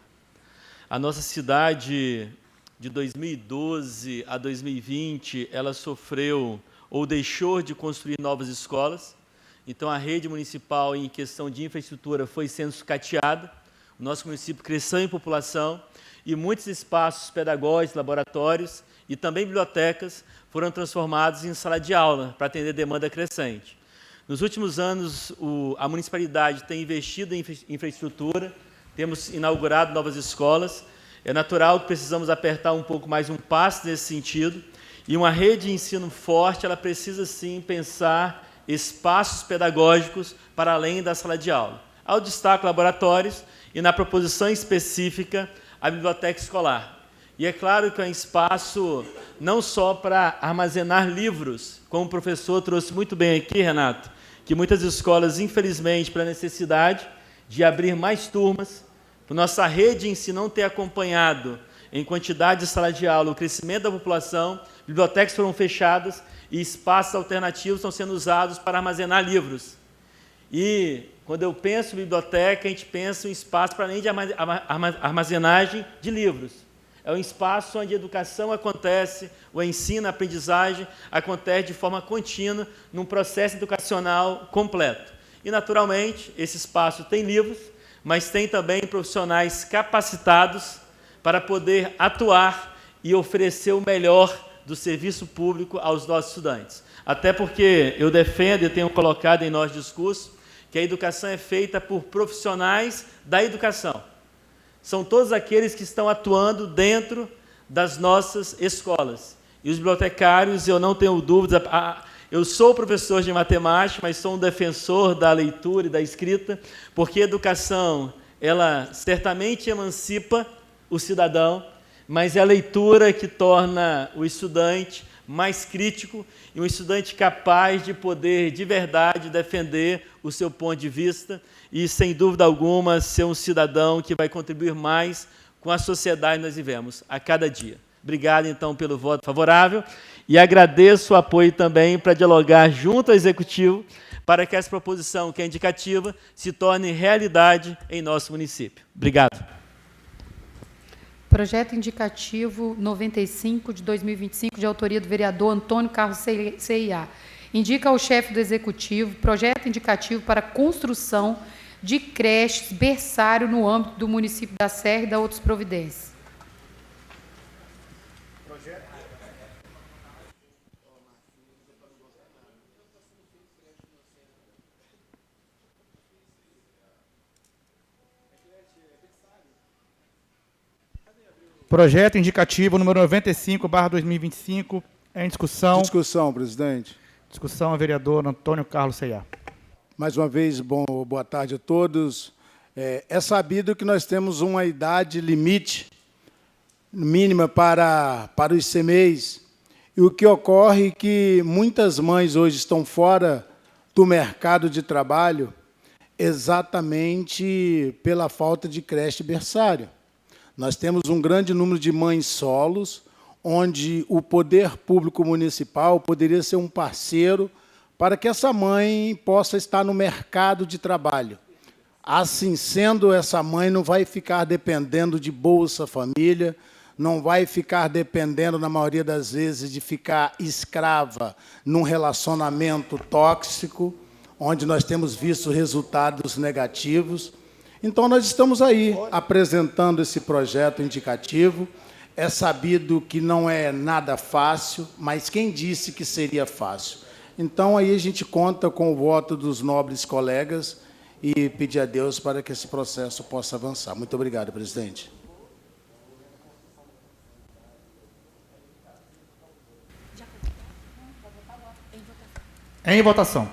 A nossa cidade, de 2012 a 2020, ela sofreu ou deixou de construir novas escolas. Então, a rede municipal, em questão de infraestrutura, foi sendo sucateada. O nosso município cresceu em população e muitos espaços pedagógicos, laboratórios e também bibliotecas foram transformados em sala de aula para atender demanda crescente. Nos últimos anos, a municipalidade tem investido em infraestrutura, temos inaugurado novas escolas. É natural que precisamos apertar um pouco mais um passo nesse sentido. E uma rede de ensino forte, ela precisa, sim, pensar espaços pedagógicos para além da sala de aula. Ao destaque laboratórios e, na proposição específica, a biblioteca escolar. E é claro que é um espaço não só para armazenar livros, como o professor trouxe muito bem aqui, Renato, que muitas escolas, infelizmente, pela necessidade de abrir mais turmas, por nossa rede de ensino não ter acompanhado em quantidade de sala de aula o crescimento da população, bibliotecas foram fechadas e espaços alternativos estão sendo usados para armazenar livros. E, quando eu penso em biblioteca, a gente pensa em um espaço para além de armazenagem de livros. É um espaço onde a educação acontece, o ensino, a aprendizagem acontece de forma contínua, num processo educacional completo. E, naturalmente, esse espaço tem livros, mas tem também profissionais capacitados para poder atuar e oferecer o melhor do serviço público aos nossos estudantes. Até porque eu defendo e tenho colocado em nosso discurso que a educação é feita por profissionais da educação. São todos aqueles que estão atuando dentro das nossas escolas. E os bibliotecários, eu não tenho dúvidas, eu sou professor de matemática, mas sou um defensor da leitura e da escrita, porque a educação, ela certamente emancipa o cidadão, mas é a leitura que torna o estudante mais crítico e um estudante capaz de poder, de verdade, defender o seu ponto de vista e, sem dúvida alguma, ser um cidadão que vai contribuir mais com a sociedade que nós vivemos a cada dia. Obrigado, então, pelo voto favorável e agradeço o apoio também para dialogar junto ao Executivo para que essa proposição, que é indicativa, se torne realidade em nosso município. Obrigado. Projeto indicativo 95 de 2025, de autoria do vereador Antônio Carlos CIA. Indica ao chefe do Executivo projeto indicativo para construção de creches berçário no âmbito do município da Serra e da outras providências. Projeto indicativo número 95/2025, em discussão. Discussão, presidente. Discussão, vereador Antônio Carlos CIA. Mais uma vez, boa tarde a todos. É sabido que nós temos uma idade limite mínima para os CMEs, e o que ocorre é que muitas mães hoje estão fora do mercado de trabalho exatamente pela falta de creche berçário. Nós temos um grande número de mães solos, onde o poder público municipal poderia ser um parceiro para que essa mãe possa estar no mercado de trabalho. Assim sendo, essa mãe não vai ficar dependendo de Bolsa Família, não vai ficar dependendo, na maioria das vezes, de ficar escrava num relacionamento tóxico, onde nós temos visto resultados negativos. Então, nós estamos aí apresentando esse projeto indicativo. É sabido que não é nada fácil, mas quem disse que seria fácil? Então, aí a gente conta com o voto dos nobres colegas e pedir a Deus para que esse processo possa avançar. Muito obrigado, presidente. Em votação.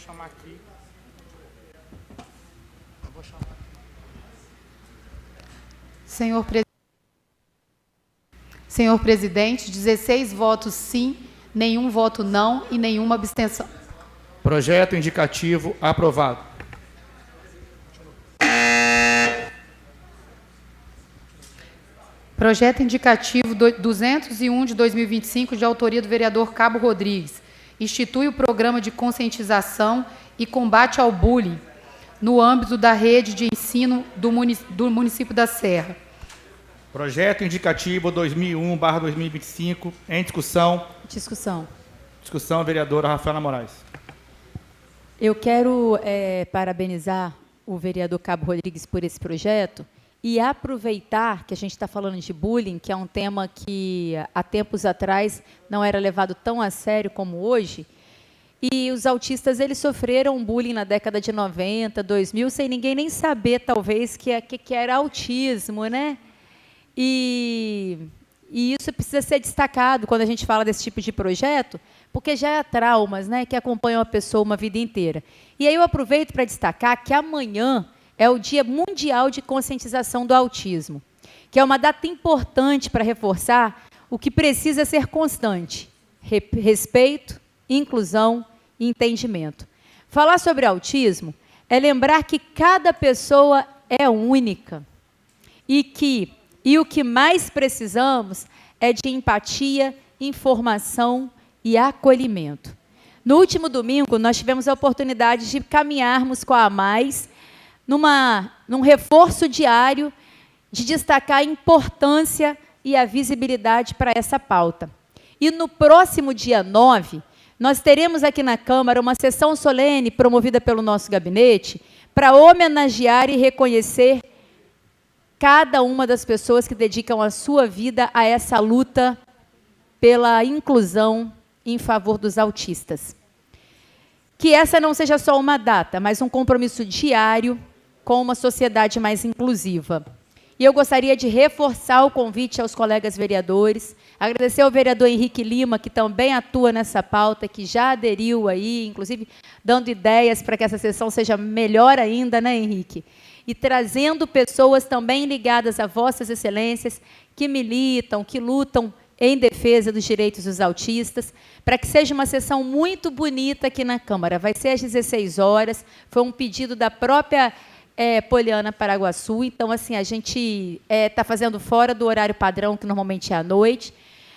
Chamar aqui. Eu vou chamar. Senhor presidente, 16 votos sim, nenhum voto não e nenhuma abstenção. Projeto indicativo aprovado. Projeto indicativo 201 de 2025, de autoria do vereador Cabo Rodrigues. Institui o programa de conscientização e combate ao bullying no âmbito da rede de ensino do município da Serra. Projeto indicativo 2001/2025, em discussão. Discussão. Discussão, vereadora Rafaela Moraes. Eu quero parabenizar o vereador Cabo Rodrigues por esse projeto e aproveitar que a gente está falando de bullying, que é um tema que há tempos atrás não era levado tão a sério como hoje, E os autistas, eles sofreram bullying na década de 90, 2000, sem ninguém nem saber, talvez, que era autismo, né? E isso precisa ser destacado quando a gente fala desse tipo de projeto, porque já há traumas, né, que acompanham a pessoa uma vida inteira. E aí eu aproveito para destacar que amanhã é o Dia Mundial de Conscientização do Autismo, que é uma data importante para reforçar o que precisa ser constante: respeito, inclusão e entendimento. Falar sobre autismo é lembrar que cada pessoa é única e o que mais precisamos é de empatia, informação e acolhimento. No último domingo, nós tivemos a oportunidade de caminharmos com a AMAIS num reforço diário de destacar a importância e a visibilidade para essa pauta. E no próximo dia 9, nós teremos aqui na Câmara uma sessão solene promovida pelo nosso gabinete para homenagear e reconhecer cada uma das pessoas que dedicam a sua vida a essa luta pela inclusão em favor dos autistas. Que essa não seja só uma data, mas um compromisso diário com uma sociedade mais inclusiva. E eu gostaria de reforçar o convite aos colegas vereadores, agradecer ao vereador Henrique Lima, que também atua nessa pauta, que já aderiu aí, inclusive dando ideias para que essa sessão seja melhor ainda, né, Henrique? E trazendo pessoas também ligadas a vossas excelências, que militam, que lutam em defesa dos direitos dos autistas, para que seja uma sessão muito bonita aqui na Câmara. Vai ser às 16 horas, foi um pedido da própria Poliana Paraguaçu, então, assim, a gente está fazendo fora do horário padrão, que normalmente é à noite,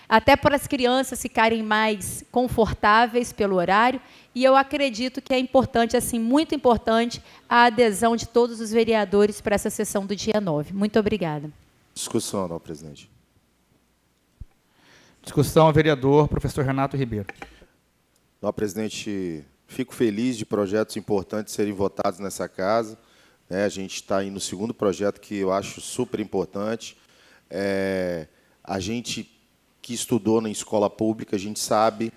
até para as crianças ficarem mais confortáveis pelo horário, e eu acredito que é importante, assim, muito importante, a adesão de todos os vereadores para essa sessão do dia 9. Muito obrigada. Discussão, não, presidente. Discussão, vereador, professor Renato Ribeiro. Não, presidente, fico feliz de projetos importantes serem votados nessa casa. A gente está aí no segundo projeto que eu acho super importante. A gente que estudou na escola pública, a gente sabe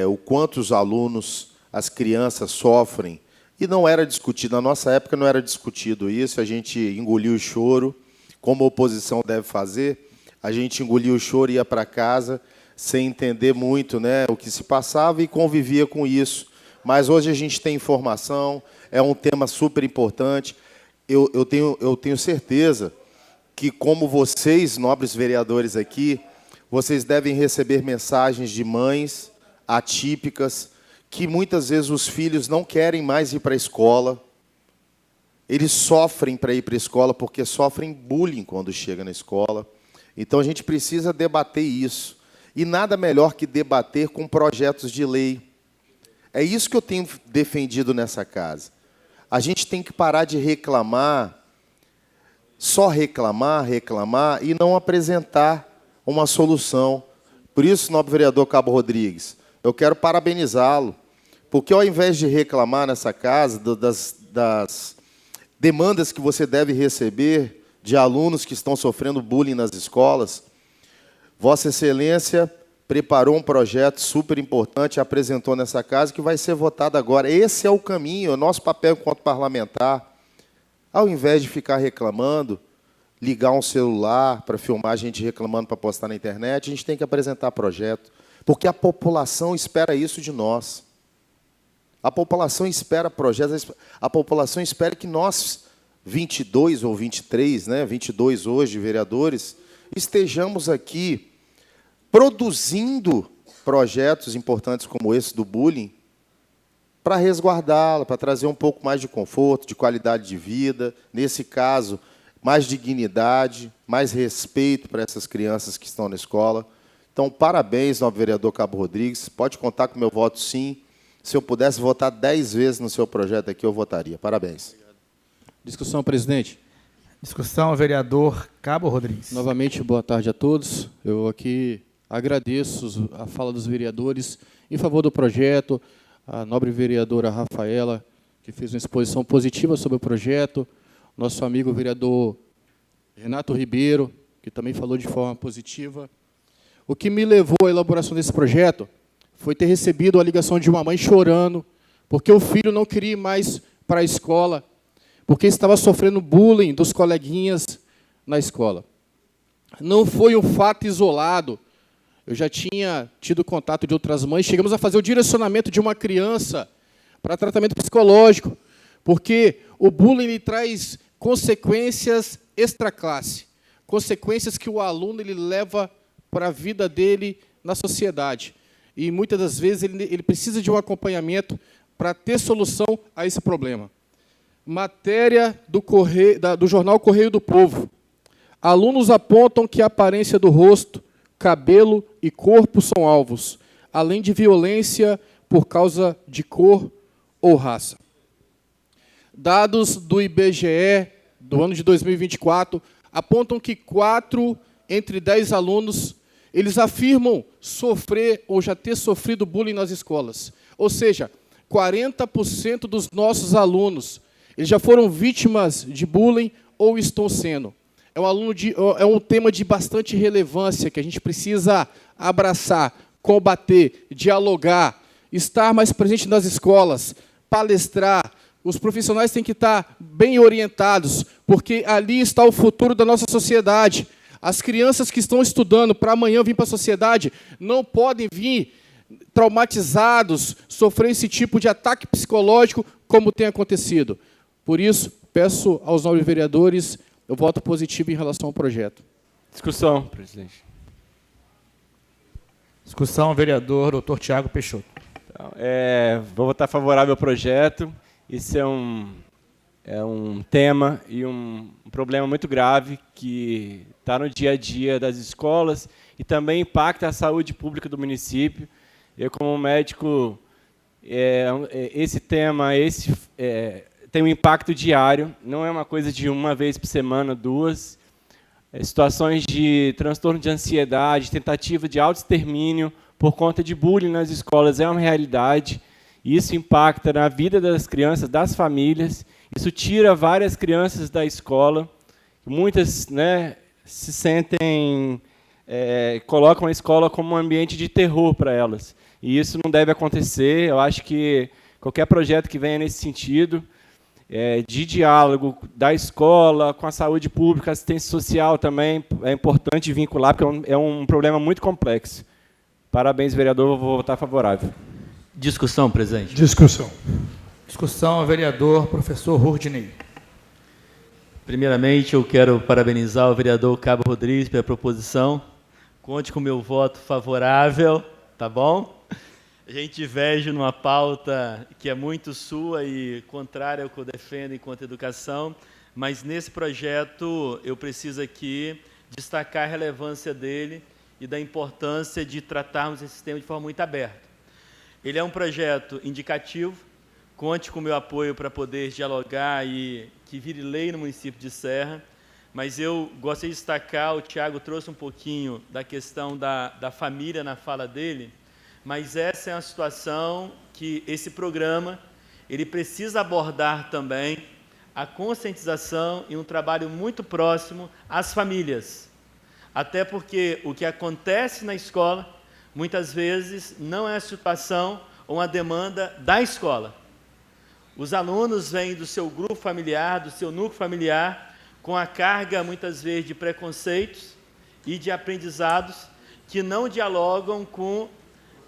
o quanto os alunos, as crianças sofrem. E não era discutido, na nossa época não era discutido isso, a gente engoliu o choro, como a oposição deve fazer. A gente engoliu o choro e ia para casa sem entender muito, né, o que se passava e convivia com isso. Mas hoje a gente tem informação, é um tema super importante. Eu tenho certeza que, como vocês, nobres vereadores aqui, vocês devem receber mensagens de mães atípicas, que muitas vezes os filhos não querem mais ir para a escola. Eles sofrem para ir para a escola porque sofrem bullying quando chegam na escola. Então, a gente precisa debater isso. E nada melhor que debater com projetos de lei. É isso que eu tenho defendido nessa casa. A gente tem que parar de reclamar, só reclamar e não apresentar uma solução. Por isso, nobre vereador Cabo Rodrigues, eu quero parabenizá-lo, porque ao invés de reclamar nessa casa das demandas que você deve receber de alunos que estão sofrendo bullying nas escolas, Vossa Excelência preparou um projeto super importante, apresentou nessa casa, que vai ser votado agora. Esse é o caminho, é o nosso papel enquanto parlamentar. Ao invés de ficar reclamando, ligar um celular para filmar a gente reclamando para postar na internet, a gente tem que apresentar projeto, porque a população espera isso de nós. A população espera projetos, a população espera que nós, 22 ou 23, né, 22 hoje, vereadores, estejamos aqui produzindo projetos importantes como esse do bullying para resguardá-la, para trazer um pouco mais de conforto, de qualidade de vida, nesse caso, mais dignidade, mais respeito para essas crianças que estão na escola. Então, parabéns, nobre vereador Cabo Rodrigues, pode contar com o meu voto, sim. Se eu pudesse votar 10 vezes no seu projeto aqui, eu votaria. Parabéns. Discussão, presidente. Discussão, vereador Cabo Rodrigues. Novamente, boa tarde a todos. Eu aqui agradeço a fala dos vereadores em favor do projeto, a nobre vereadora Rafaela, que fez uma exposição positiva sobre o projeto, nosso amigo vereador Renato Ribeiro, que também falou de forma positiva. O que me levou à elaboração desse projeto foi ter recebido a ligação de uma mãe chorando, porque o filho não queria ir mais para a escola, porque estava sofrendo bullying dos coleguinhas na escola. Não foi um fato isolado. Eu já tinha tido contato de outras mães, chegamos a fazer o direcionamento de uma criança para tratamento psicológico, porque o bullying ele traz consequências extraclasse, consequências que o aluno ele leva para a vida dele na sociedade. E muitas das vezes ele precisa de um acompanhamento para ter solução a esse problema. Matéria do jornal Correio do Povo. Alunos apontam que a aparência do rosto, cabelo e corpo são alvos, além de violência por causa de cor ou raça. Dados do IBGE do ano de 2024 apontam que 4 entre 10 alunos eles afirmam sofrer ou já ter sofrido bullying nas escolas. Ou seja, 40% dos nossos alunos eles já foram vítimas de bullying ou estão sendo. É um tema de bastante relevância que a gente precisa abraçar, combater, dialogar, estar mais presente nas escolas, palestrar. Os profissionais têm que estar bem orientados, porque ali está o futuro da nossa sociedade. As crianças que estão estudando para amanhã vir para a sociedade não podem vir traumatizados, sofrer esse tipo de ataque psicológico como tem acontecido. Por isso, peço aos nobres vereadores o voto positivo em relação ao projeto. Discussão, presidente. Discussão, vereador Dr. Tiago Peixoto. Então, vou votar favorável ao projeto. Isso é um tema e um problema muito grave que está no dia a dia das escolas e também impacta a saúde pública do município. Eu, como médico, esse tema tem um impacto diário, não é uma coisa de uma vez por semana, 2. Situações de transtorno de ansiedade, tentativa de autoextermínio por conta de bullying nas escolas é uma realidade. E isso impacta na vida das crianças, das famílias. Isso tira várias crianças da escola. Muitas, se sentem, colocam a escola como um ambiente de terror para elas. E isso não deve acontecer. Eu acho que qualquer projeto que venha nesse sentido, de diálogo da escola com a saúde pública, assistência social também, é importante vincular, porque é um problema muito complexo. Parabéns, vereador. Eu vou votar favorável. Discussão, presidente. Discussão. Discussão, vereador professor Rurdinei. Primeiramente, eu quero parabenizar o vereador Cabo Rodrigues pela proposição. Conte com o meu voto favorável, tá bom? A gente diverge numa pauta que é muito sua e contrária ao que eu defendo enquanto educação, mas nesse projeto eu preciso aqui destacar a relevância dele e da importância de tratarmos esse tema de forma muito aberta. Ele é um projeto indicativo, conte com o meu apoio para poder dialogar e que vire lei no município de Serra, mas eu gostaria de destacar, o Tiago trouxe um pouquinho da questão da família na fala dele, mas essa é uma situação que esse programa ele precisa abordar também a conscientização e um trabalho muito próximo às famílias, até porque o que acontece na escola muitas vezes não é a situação ou uma demanda da escola. Os alunos vêm do seu grupo familiar, do seu núcleo familiar, com a carga, muitas vezes, de preconceitos e de aprendizados que não dialogam com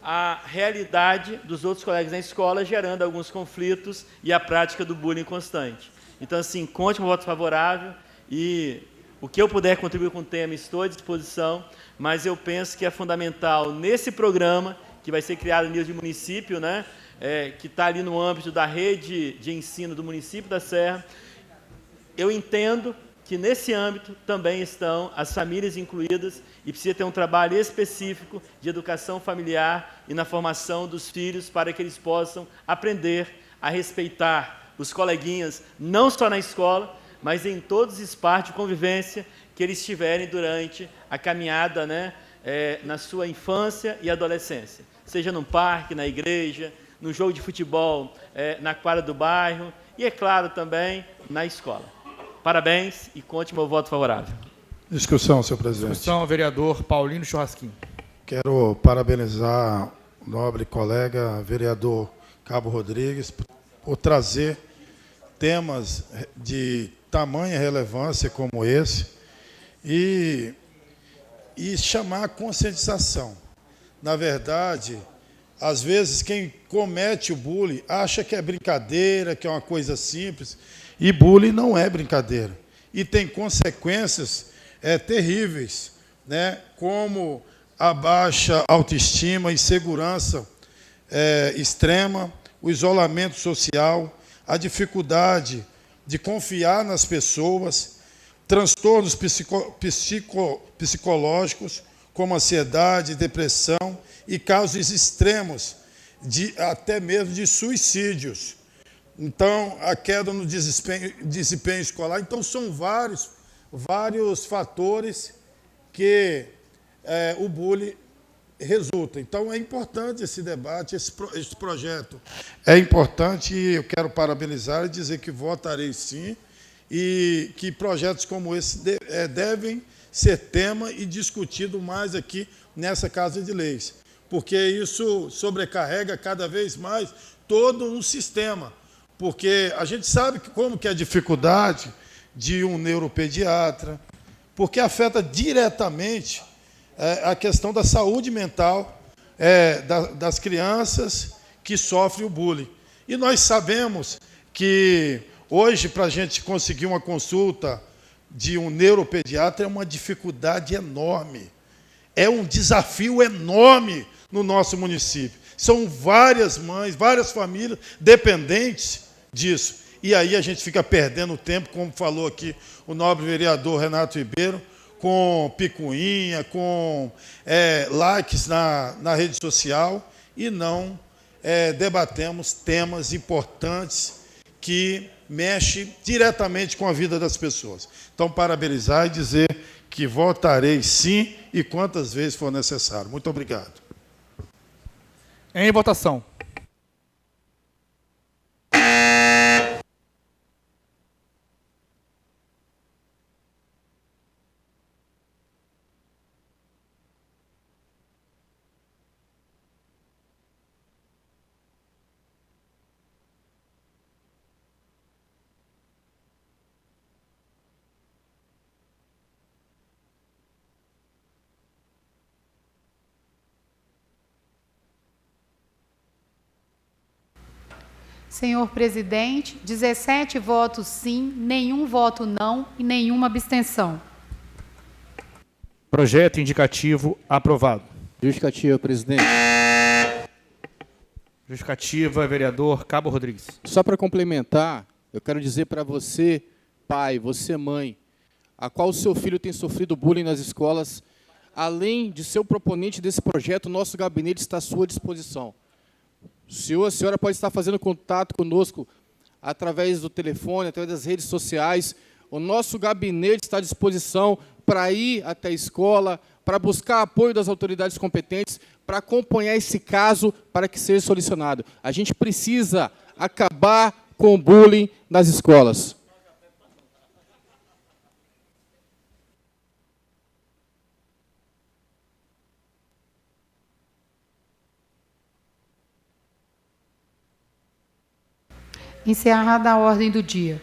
a realidade dos outros colegas na escola, gerando alguns conflitos e a prática do bullying constante. Então, assim, conte com o voto favorável e o que eu puder contribuir com o tema, estou à disposição, mas eu penso que é fundamental, nesse programa, que vai ser criado no nível de município, que está ali no âmbito da rede de ensino do município da Serra, eu entendo que nesse âmbito também estão as famílias incluídas e precisa ter um trabalho específico de educação familiar e na formação dos filhos para que eles possam aprender a respeitar os coleguinhas, não só na escola, mas em todos os espaços de convivência que eles tiverem durante a caminhada, na sua infância e adolescência. Seja no parque, na igreja, no jogo de futebol, na quadra do bairro e, é claro, também na escola. Parabéns e conte meu voto favorável. Discussão, senhor presidente. Discussão, vereador Paulino Churrasquinho. Quero parabenizar nobre colega vereador Cabo Rodrigues, por trazer temas de tamanha relevância como esse e chamar a conscientização. Na verdade, às vezes quem comete o bullying acha que é brincadeira, que é uma coisa simples, e bullying não é brincadeira. E tem consequências terríveis, né? Como a baixa autoestima, insegurança extrema, o isolamento social, a dificuldade de confiar nas pessoas, transtornos psicológicos, como ansiedade, depressão e casos extremos, até mesmo de suicídios. Então, a queda no desempenho escolar. Então, são vários fatores que o bullying resulta. Então, é importante esse debate, esse projeto. É importante e eu quero parabenizar e dizer que votarei sim e que projetos como esse devem ser tema e discutido mais aqui nessa Casa de Leis, porque isso sobrecarrega cada vez mais todo um sistema, porque a gente sabe como que é a dificuldade de um neuropediatra, porque afeta diretamente a questão da saúde mental das crianças que sofrem o bullying. E nós sabemos que hoje, para a gente conseguir uma consulta de um neuropediatra, é uma dificuldade enorme. É um desafio enorme no nosso município. São várias mães, várias famílias dependentes disso. E aí a gente fica perdendo tempo, como falou aqui o nobre vereador Renato Ribeiro, com picuinha, com likes na rede social, e não debatemos temas importantes que mexem diretamente com a vida das pessoas. Então, parabenizar e dizer que votarei sim e quantas vezes for necessário. Muito obrigado. Em votação. Senhor presidente, 17 votos sim, nenhum voto não e nenhuma abstenção. Projeto indicativo aprovado. Justificativa, presidente. Justificativa, vereador Cabo Rodrigues. Só para complementar, eu quero dizer para você, pai, você, mãe, a qual o seu filho tem sofrido bullying nas escolas, além de ser o proponente desse projeto, nosso gabinete está à sua disposição. O senhor, a senhora pode estar fazendo contato conosco através do telefone, através das redes sociais. O nosso gabinete está à disposição para ir até a escola, para buscar apoio das autoridades competentes, para acompanhar esse caso para que seja solucionado. A gente precisa acabar com o bullying nas escolas. Encerrada a ordem do dia.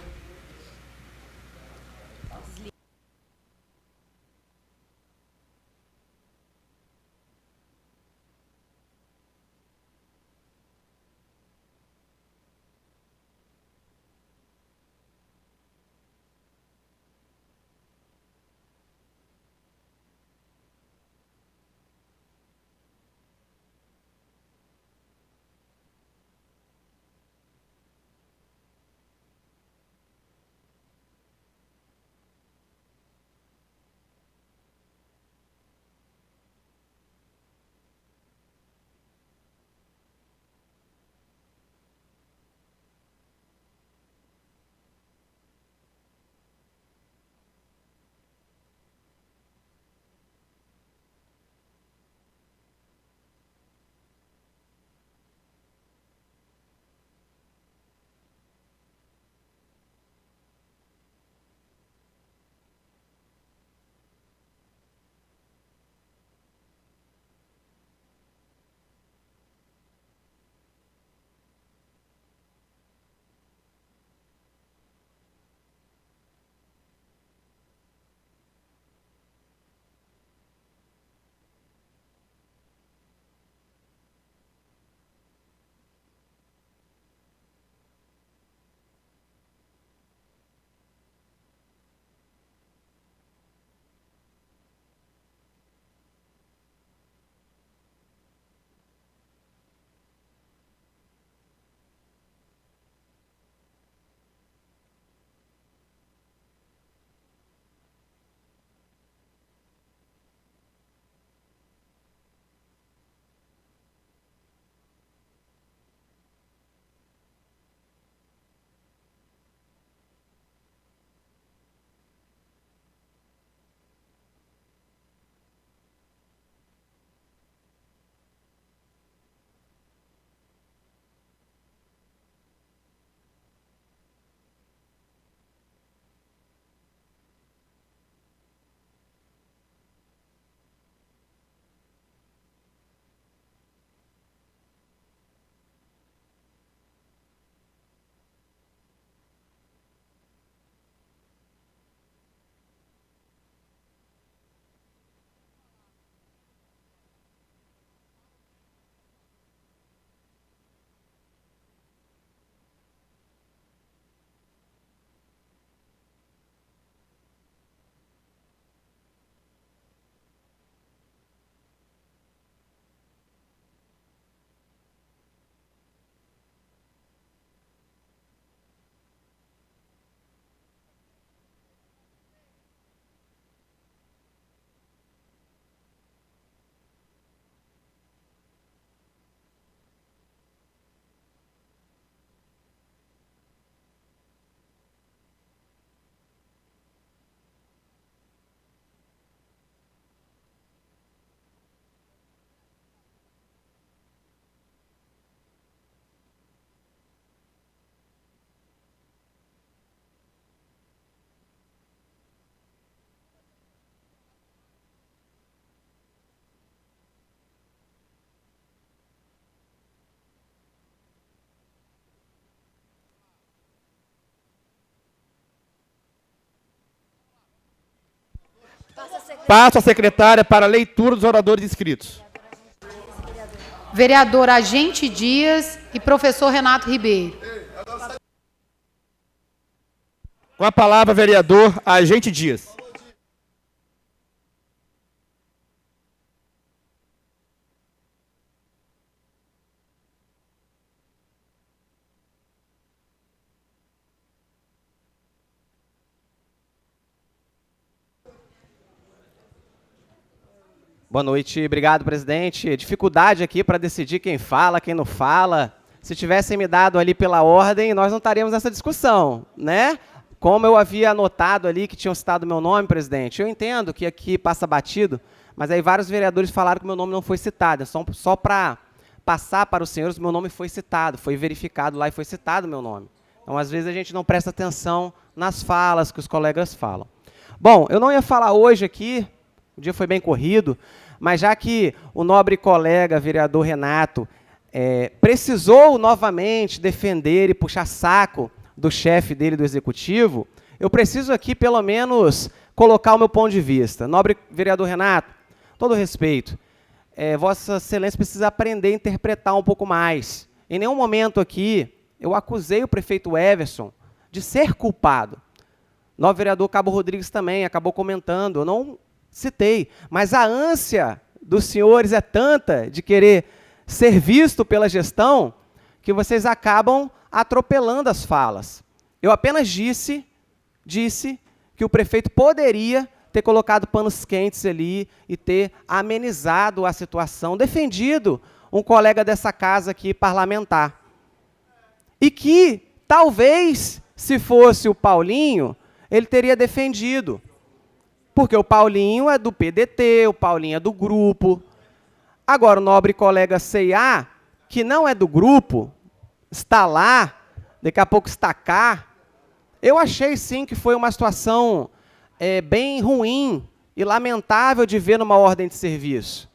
Passo à secretária para a leitura dos oradores inscritos. Vereador Agente Dias e professor Renato Ribeiro. Com a palavra, vereador Agente Dias. Boa noite, obrigado, presidente. Dificuldade aqui para decidir quem fala, quem não fala. Se tivessem me dado ali pela ordem, nós não estaríamos nessa discussão, né? Como eu havia anotado ali que tinham citado meu nome, presidente, eu entendo que aqui passa batido, mas aí vários vereadores falaram que meu nome não foi citado. Só para passar para os senhores, meu nome foi citado, foi verificado lá e foi citado meu nome. Então, às vezes, a gente não presta atenção nas falas que os colegas falam. Bom, eu não ia falar hoje aqui, o dia foi bem corrido, mas já que o nobre colega, vereador Renato, precisou novamente defender e puxar saco do chefe dele, do executivo, eu preciso aqui, pelo menos, colocar o meu ponto de vista. Nobre vereador Renato, todo respeito, Vossa Excelência precisa aprender a interpretar um pouco mais. Em nenhum momento aqui eu acusei o prefeito Everson de ser culpado. O nobre vereador Cabo Rodrigues também acabou comentando, eu não citei, mas a ânsia dos senhores é tanta de querer ser visto pela gestão que vocês acabam atropelando as falas. Eu apenas disse que o prefeito poderia ter colocado panos quentes ali e ter amenizado a situação, defendido um colega dessa casa aqui, parlamentar. E que, talvez, se fosse o Paulinho, ele teria defendido. Porque o Paulinho é do PDT, o Paulinho é do grupo. Agora, o nobre colega C&A, que não é do grupo, está lá, daqui a pouco está cá. Eu achei, sim, que foi uma situação bem ruim e lamentável de ver numa ordem de serviço.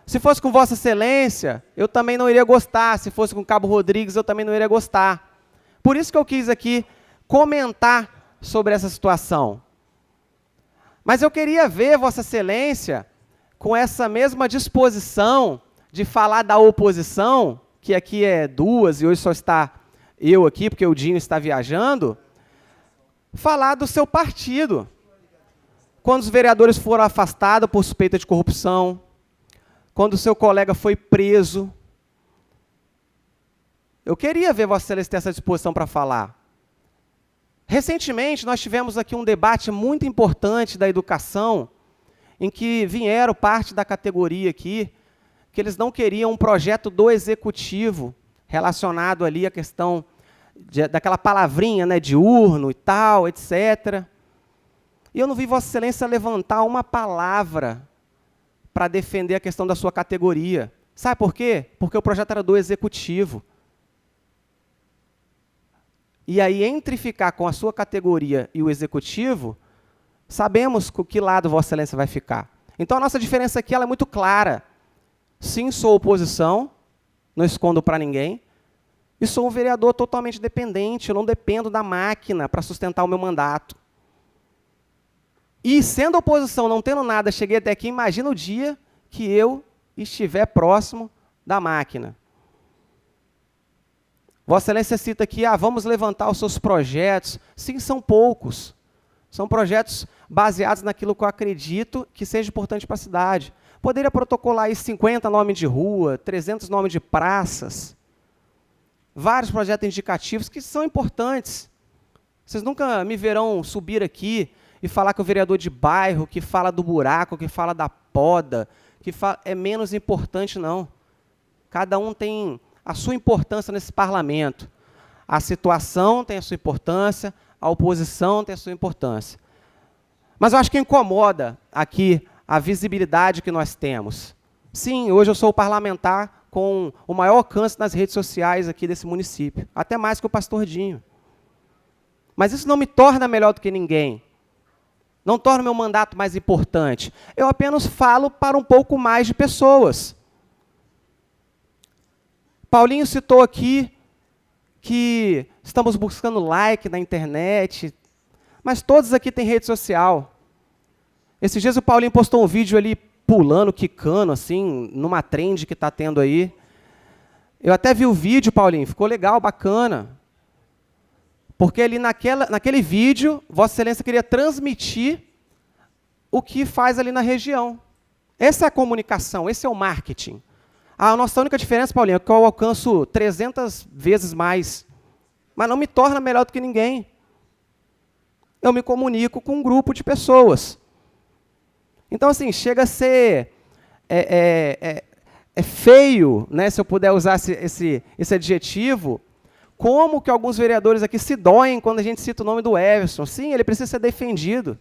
Se fosse com Vossa Excelência, eu também não iria gostar. Se fosse com Cabo Rodrigues, eu também não iria gostar. Por isso que eu quis aqui comentar sobre essa situação. Mas eu queria ver Vossa Excelência com essa mesma disposição de falar da oposição, que aqui é duas e hoje só está eu aqui, porque o Dinho está viajando, falar do seu partido. Quando os vereadores foram afastados por suspeita de corrupção, quando o seu colega foi preso. Eu queria ver Vossa Excelência ter essa disposição para falar. Recentemente, nós tivemos aqui um debate muito importante da educação, em que vieram parte da categoria aqui, que eles não queriam um projeto do executivo relacionado ali à questão daquela palavrinha, né, diurno e tal, etc. E eu não vi Vossa Excelência levantar uma palavra para defender a questão da sua categoria. Sabe por quê? Porque o projeto era do executivo. E aí, entre ficar com a sua categoria e o executivo, sabemos com que lado Vossa Excelência vai ficar. Então, a nossa diferença aqui ela é muito clara. Sim, sou oposição, não escondo para ninguém, e sou um vereador totalmente dependente, eu não dependo da máquina para sustentar o meu mandato. E, sendo oposição, não tendo nada, cheguei até aqui, imagina o dia que eu estiver próximo da máquina. Vossa Excelência cita aqui, vamos levantar os seus projetos. Sim, são poucos. São projetos baseados naquilo que eu acredito que seja importante para a cidade. Poderia protocolar aí 50 nomes de rua, 300 nomes de praças, vários projetos indicativos que são importantes. Vocês nunca me verão subir aqui e falar que o vereador de bairro, que fala do buraco, que fala da poda, que é menos importante, não. Cada um tem a sua importância nesse parlamento. A situação tem a sua importância, a oposição tem a sua importância. Mas eu acho que incomoda aqui a visibilidade que nós temos. Sim, hoje eu sou o parlamentar com o maior alcance nas redes sociais aqui desse município, até mais que o pastor Dinho. Mas isso não me torna melhor do que ninguém. Não torna o meu mandato mais importante. Eu apenas falo para um pouco mais de pessoas. Paulinho citou aqui que estamos buscando like na internet, mas todos aqui têm rede social. Esses dias o Paulinho postou um vídeo ali pulando, quicando, assim, numa trend que está tendo aí. Eu até vi o vídeo, Paulinho, ficou legal, bacana. Porque ali naquele vídeo, Vossa Excelência queria transmitir o que faz ali na região. Essa é a comunicação, esse é o marketing. A nossa única diferença, Paulinho, é que eu alcanço 300 vezes mais, mas não me torna melhor do que ninguém. Eu me comunico com um grupo de pessoas. Então, assim, chega a ser feio, né, se eu puder usar esse adjetivo, como que alguns vereadores aqui se doem quando a gente cita o nome do Everson. Sim, ele precisa ser defendido.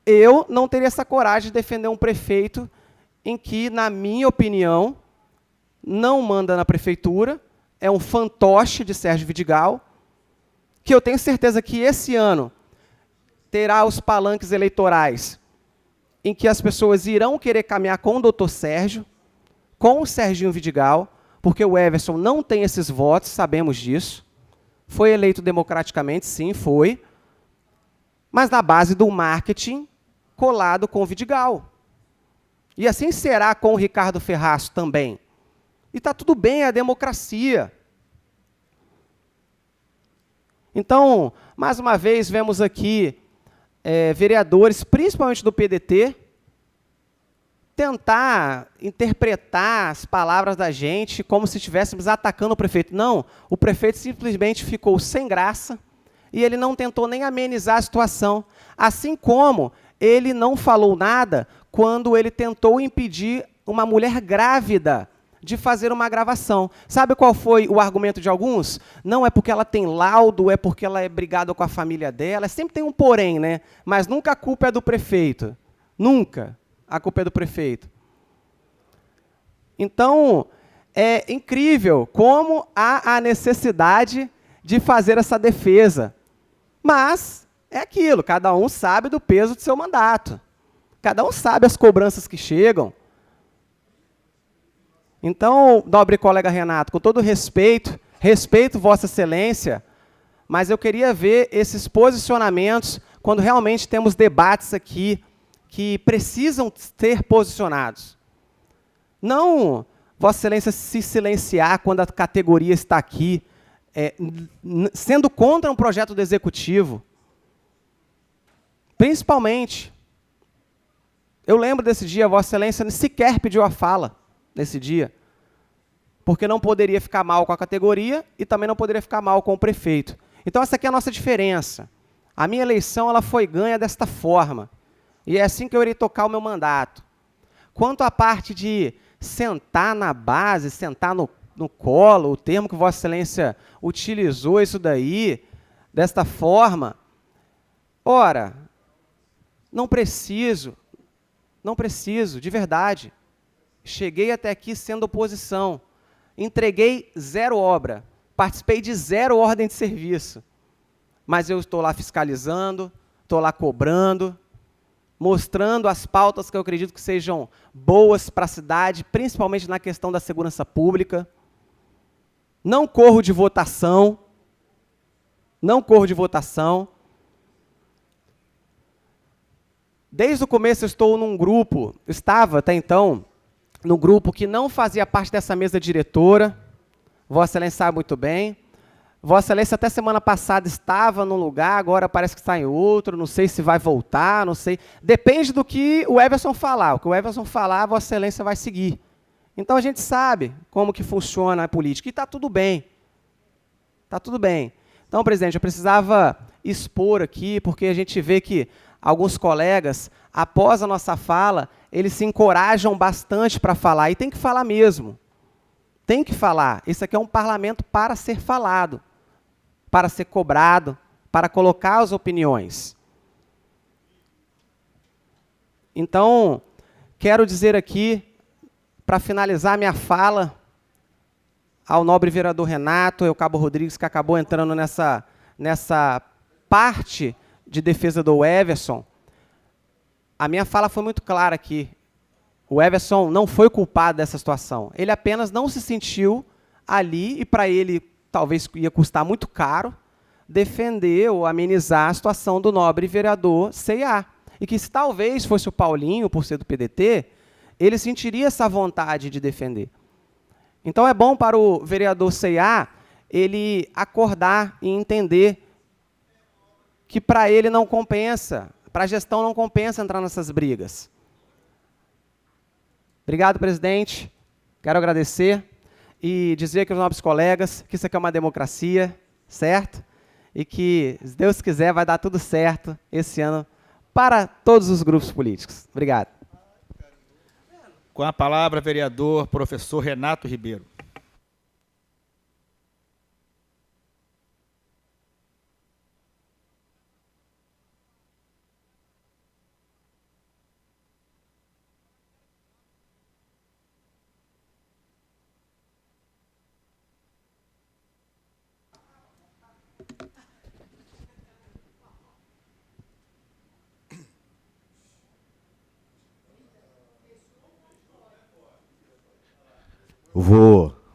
Eu não teria essa coragem de defender um prefeito em que, na minha opinião, não manda na prefeitura, é um fantoche de Sérgio Vidigal, que eu tenho certeza que esse ano terá os palanques eleitorais em que as pessoas irão querer caminhar com o doutor Sérgio, com o Serginho Vidigal, porque o Everson não tem esses votos, sabemos disso. Foi eleito democraticamente, sim, foi, mas na base do marketing colado com o Vidigal. E assim será com o Ricardo Ferraz também. E está tudo bem, é a democracia. Então, mais uma vez, vemos aqui vereadores, principalmente do PDT, tentar interpretar as palavras da gente como se estivéssemos atacando o prefeito. Não, o prefeito simplesmente ficou sem graça e ele não tentou nem amenizar a situação. Assim como ele não falou nada quando ele tentou impedir uma mulher grávida de fazer uma gravação. Sabe qual foi o argumento de alguns? Não é porque ela tem laudo, é porque ela é brigada com a família dela. Sempre tem um porém, né? Mas nunca a culpa é do prefeito. Nunca a culpa é do prefeito. Então, é incrível como há a necessidade de fazer essa defesa. Mas é aquilo, cada um sabe do peso do seu mandato. Cada um sabe as cobranças que chegam. Então, nobre colega Renato, com todo respeito, respeito Vossa Excelência, mas eu queria ver esses posicionamentos quando realmente temos debates aqui que precisam ser posicionados. Não Vossa Excelência se silenciar quando a categoria está aqui, sendo contra um projeto do Executivo. Principalmente, eu lembro desse dia, Vossa Excelência sequer pediu a fala nesse dia, porque não poderia ficar mal com a categoria e também não poderia ficar mal com o prefeito. Então, essa aqui é a nossa diferença. A minha eleição ela foi ganha desta forma, e é assim que eu irei tocar o meu mandato. Quanto à parte de sentar na base, sentar no colo, o termo que Vossa Excelência utilizou isso daí, desta forma, ora, não preciso, de verdade. Cheguei até aqui sendo oposição, entreguei 0 obra, participei de 0 ordem de serviço, mas eu estou lá fiscalizando, estou lá cobrando, mostrando as pautas que eu acredito que sejam boas para a cidade, principalmente na questão da segurança pública. Não corro de votação, Desde o começo eu estou num grupo, estava até então, no grupo que não fazia parte dessa mesa diretora. Vossa Excelência sabe muito bem. Vossa Excelência até semana passada estava num lugar, agora parece que está em outro, não sei se vai voltar, não sei. Depende do que o Everson falar. O que o Everson falar, Vossa Excelência vai seguir. Então a gente sabe como que funciona a política e está tudo bem. Está tudo bem. Então, presidente, eu precisava expor aqui, porque a gente vê que alguns colegas, após a nossa fala, eles se encorajam bastante para falar, e tem que falar mesmo. Tem que falar. Esse aqui é um parlamento para ser falado, para ser cobrado, para colocar as opiniões. Então, quero dizer aqui, para finalizar minha fala, ao nobre vereador Renato, ao Cabo Rodrigues, que acabou entrando nessa parte de defesa do Everson, a minha fala foi muito clara aqui. O Everson não foi culpado dessa situação. Ele apenas não se sentiu ali, e para ele talvez ia custar muito caro, defender ou amenizar a situação do nobre vereador C&A. E que se talvez fosse o Paulinho, por ser do PDT, ele sentiria essa vontade de defender. Então é bom para o vereador C&A ele acordar e entender que para ele não compensa, para a gestão não compensa entrar nessas brigas. Obrigado, presidente. Quero agradecer e dizer que os nobres colegas que isso aqui é uma democracia, certo? E que, se Deus quiser, vai dar tudo certo esse ano para todos os grupos políticos. Obrigado. Com a palavra, vereador professor Renato Ribeiro.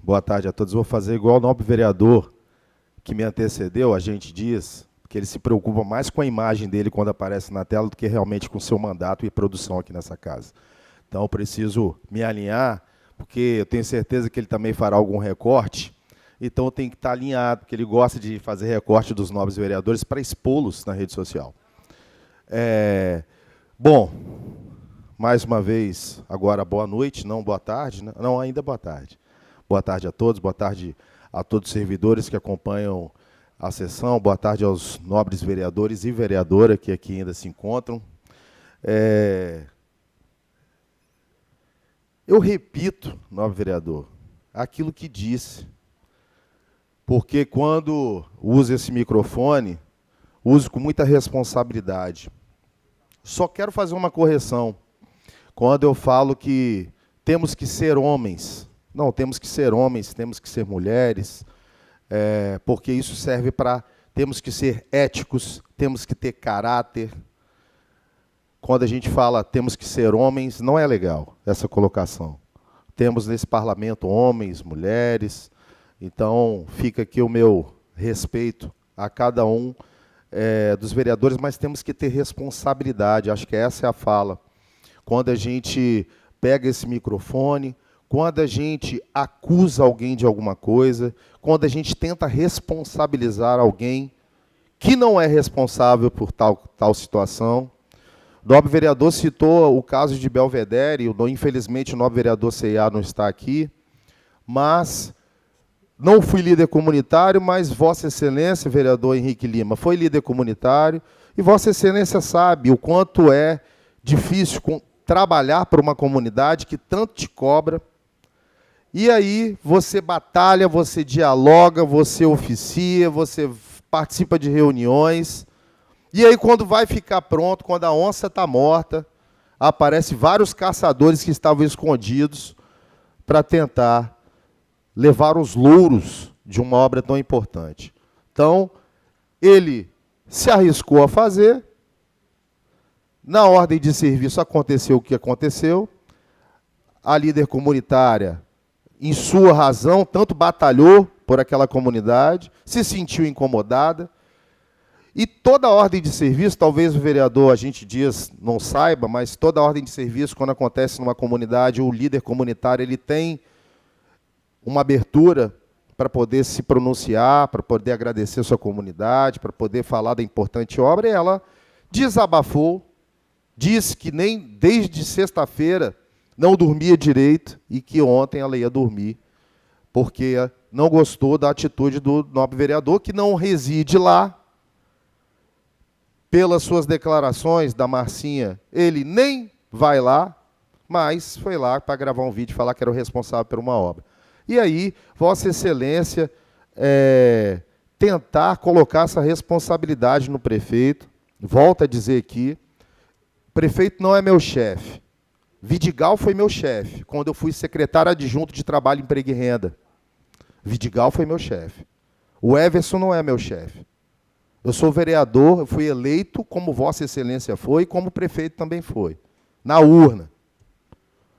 Boa tarde a todos. Vou fazer igual o nobre vereador que me antecedeu, a gente diz, que ele se preocupa mais com a imagem dele quando aparece na tela do que realmente com o seu mandato e produção aqui nessa casa. Então, eu preciso me alinhar, porque eu tenho certeza que ele também fará algum recorte, então eu tenho que estar alinhado, porque ele gosta de fazer recorte dos nobres vereadores para expô-los na rede social. Bom, mais uma vez, agora boa noite, não boa tarde, né? Não, ainda boa tarde. Boa tarde a todos, boa tarde a todos os servidores que acompanham a sessão, boa tarde aos nobres vereadores e vereadora que aqui ainda se encontram. Eu repito, nobre vereador, aquilo que disse, porque quando uso esse microfone, uso com muita responsabilidade. Só quero fazer uma correção. Quando eu falo que temos que ser homens, não, temos que ser homens, temos que ser mulheres, porque isso serve para... Temos que ser éticos, temos que ter caráter. Quando a gente fala temos que ser homens, não é legal essa colocação. Temos nesse parlamento homens, mulheres, então fica aqui o meu respeito a cada um dos vereadores, mas temos que ter responsabilidade, acho que essa é a fala. Quando a gente pega esse microfone, quando a gente acusa alguém de alguma coisa, quando a gente tenta responsabilizar alguém que não é responsável por tal situação. O nobre vereador citou o caso de Belvedere, infelizmente o nobre vereador C&A não está aqui, mas não fui líder comunitário, mas Vossa Excelência, vereador Henrique Lima, foi líder comunitário, e Vossa Excelência sabe o quanto é difícil trabalhar para uma comunidade que tanto te cobra. E aí você batalha, você dialoga, você oficia, você participa de reuniões. E aí quando vai ficar pronto, quando a onça está morta, aparecem vários caçadores que estavam escondidos para tentar levar os louros de uma obra tão importante. Então, ele se arriscou a fazer. Na ordem de serviço aconteceu o que aconteceu. A líder comunitária, em sua razão, tanto batalhou por aquela comunidade, se sentiu incomodada. E toda a ordem de serviço, talvez o vereador, a gente diz, não saiba, mas toda a ordem de serviço, quando acontece numa comunidade, o líder comunitário ele tem uma abertura para poder se pronunciar, para poder agradecer a sua comunidade, para poder falar da importante obra, e ela desabafou, disse que nem desde sexta-feira não dormia direito e que ontem ela ia dormir, porque não gostou da atitude do nobre vereador, que não reside lá. Pelas suas declarações da Marcinha, ele nem vai lá, mas foi lá para gravar um vídeo e falar que era o responsável por uma obra. E aí, Vossa Excelência, tentar colocar essa responsabilidade no prefeito, volta a dizer aqui, o prefeito não é meu chefe. Vidigal foi meu chefe, quando eu fui secretário adjunto de Trabalho, Emprego e Renda. Vidigal foi meu chefe. O Everson não é meu chefe. Eu sou vereador, eu fui eleito como Vossa Excelência foi e como prefeito também foi, na urna.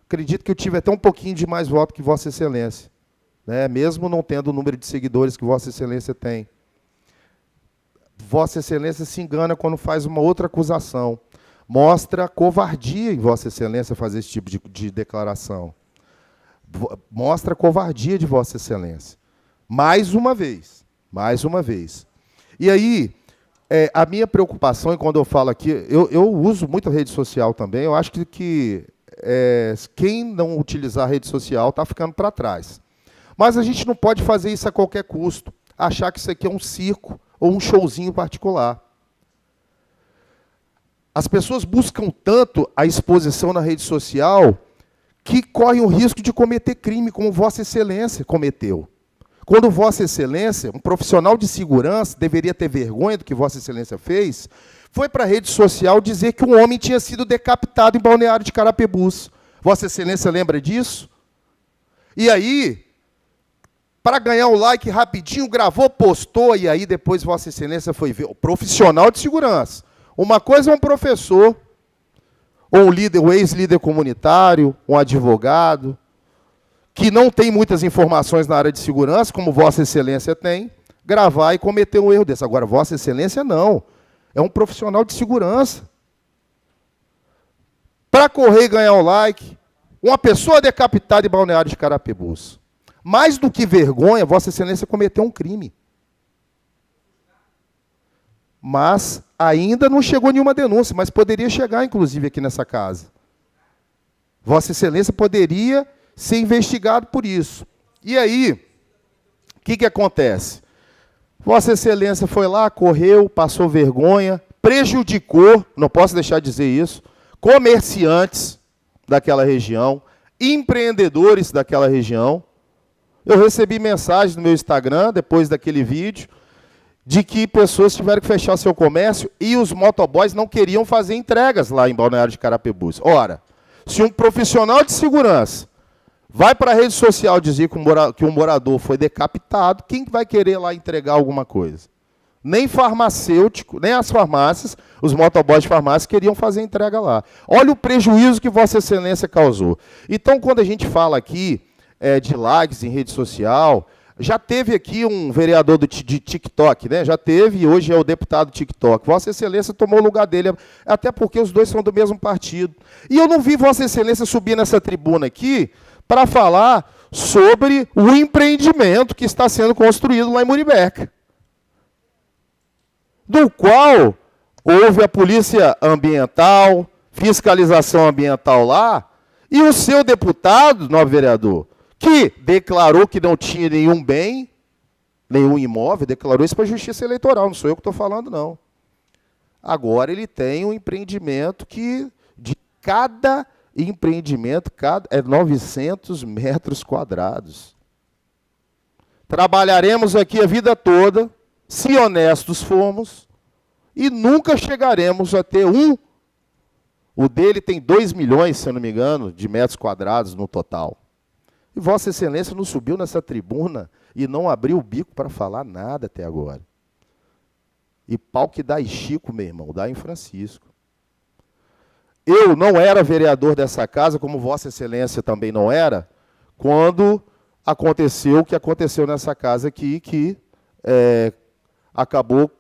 Acredito que eu tive até um pouquinho de mais voto que Vossa Excelência, né? Mesmo não tendo o número de seguidores que Vossa Excelência tem. Vossa Excelência se engana quando faz uma outra acusação. Mostra covardia em Vossa Excelência fazer esse tipo de declaração. Mostra covardia de Vossa Excelência. Mais uma vez. Mais uma vez. E aí, a minha preocupação, e quando eu falo aqui, eu uso muito a rede social também, eu acho que quem não utilizar a rede social está ficando para trás. Mas a gente não pode fazer isso a qualquer custo, achar que isso aqui é um circo ou um showzinho particular. As pessoas buscam tanto a exposição na rede social que correm o risco de cometer crime, como Vossa Excelência cometeu. Quando Vossa Excelência, um profissional de segurança, deveria ter vergonha do que Vossa Excelência fez, foi para a rede social dizer que um homem tinha sido decapitado em Balneário de Carapebus. Vossa Excelência lembra disso? E aí, para ganhar um like rapidinho, gravou, postou, e aí depois Vossa Excelência foi ver. O profissional de segurança. Uma coisa é um professor, ou um líder, um ex-líder comunitário, um advogado, que não tem muitas informações na área de segurança, como Vossa Excelência tem, gravar e cometer um erro desse. Agora, Vossa Excelência não. É um profissional de segurança. Para correr e ganhar um like, uma pessoa decapitada em Balneário de Carapebus. Mais do que vergonha, Vossa Excelência cometeu um crime. Mas ainda não chegou nenhuma denúncia, mas poderia chegar, inclusive, aqui nessa casa. Vossa Excelência poderia ser investigado por isso. E aí, o que acontece? Vossa Excelência foi lá, correu, passou vergonha, prejudicou, não posso deixar de dizer isso, comerciantes daquela região, empreendedores daquela região. Eu recebi mensagens no meu Instagram, depois daquele vídeo, de que pessoas tiveram que fechar seu comércio e os motoboys não queriam fazer entregas lá em Balneário de Carapebus. Ora, se um profissional de segurança vai para a rede social dizer que um morador foi decapitado, quem vai querer lá entregar alguma coisa? Nem farmacêutico, nem as farmácias, os motoboys de farmácia queriam fazer entrega lá. Olha o prejuízo que Vossa Excelência causou. Então, quando a gente fala aqui de likes em rede social, já teve aqui um vereador de TikTok, né? Já teve, e hoje é o deputado TikTok. Vossa Excelência tomou o lugar dele, até porque os dois são do mesmo partido. E eu não vi Vossa Excelência subir nessa tribuna aqui para falar sobre o empreendimento que está sendo construído lá em Muribeca, do qual houve a polícia ambiental, fiscalização ambiental lá, e o seu deputado, novo vereador, que declarou que não tinha nenhum bem, nenhum imóvel, declarou isso para a Justiça Eleitoral, não sou eu que estou falando, não. Agora ele tem um empreendimento que, de cada empreendimento, é 900 metros quadrados. Trabalharemos aqui a vida toda, se honestos formos, e nunca chegaremos a ter um. O dele tem 2 milhões, se eu não me engano, de metros quadrados no total. E Vossa Excelência não subiu nessa tribuna e não abriu o bico para falar nada até agora. E pau que dá em Chico, meu irmão, dá em Francisco. Eu não era vereador dessa casa, como Vossa Excelência também não era, quando aconteceu o que aconteceu nessa casa aqui, que acabou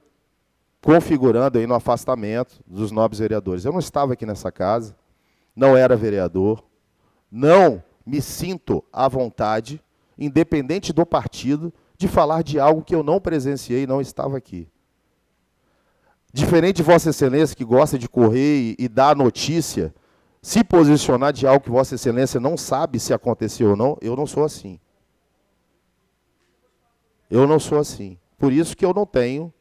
configurando aí no afastamento dos nobres vereadores. Eu não estava aqui nessa casa, não era vereador, não me sinto à vontade, independente do partido, de falar de algo que eu não presenciei e não estava aqui. Diferente de Vossa Excelência, que gosta de correr e dar notícia, se posicionar de algo que Vossa Excelência não sabe se aconteceu ou não, eu não sou assim. Eu não sou assim. Por isso que eu não tenho,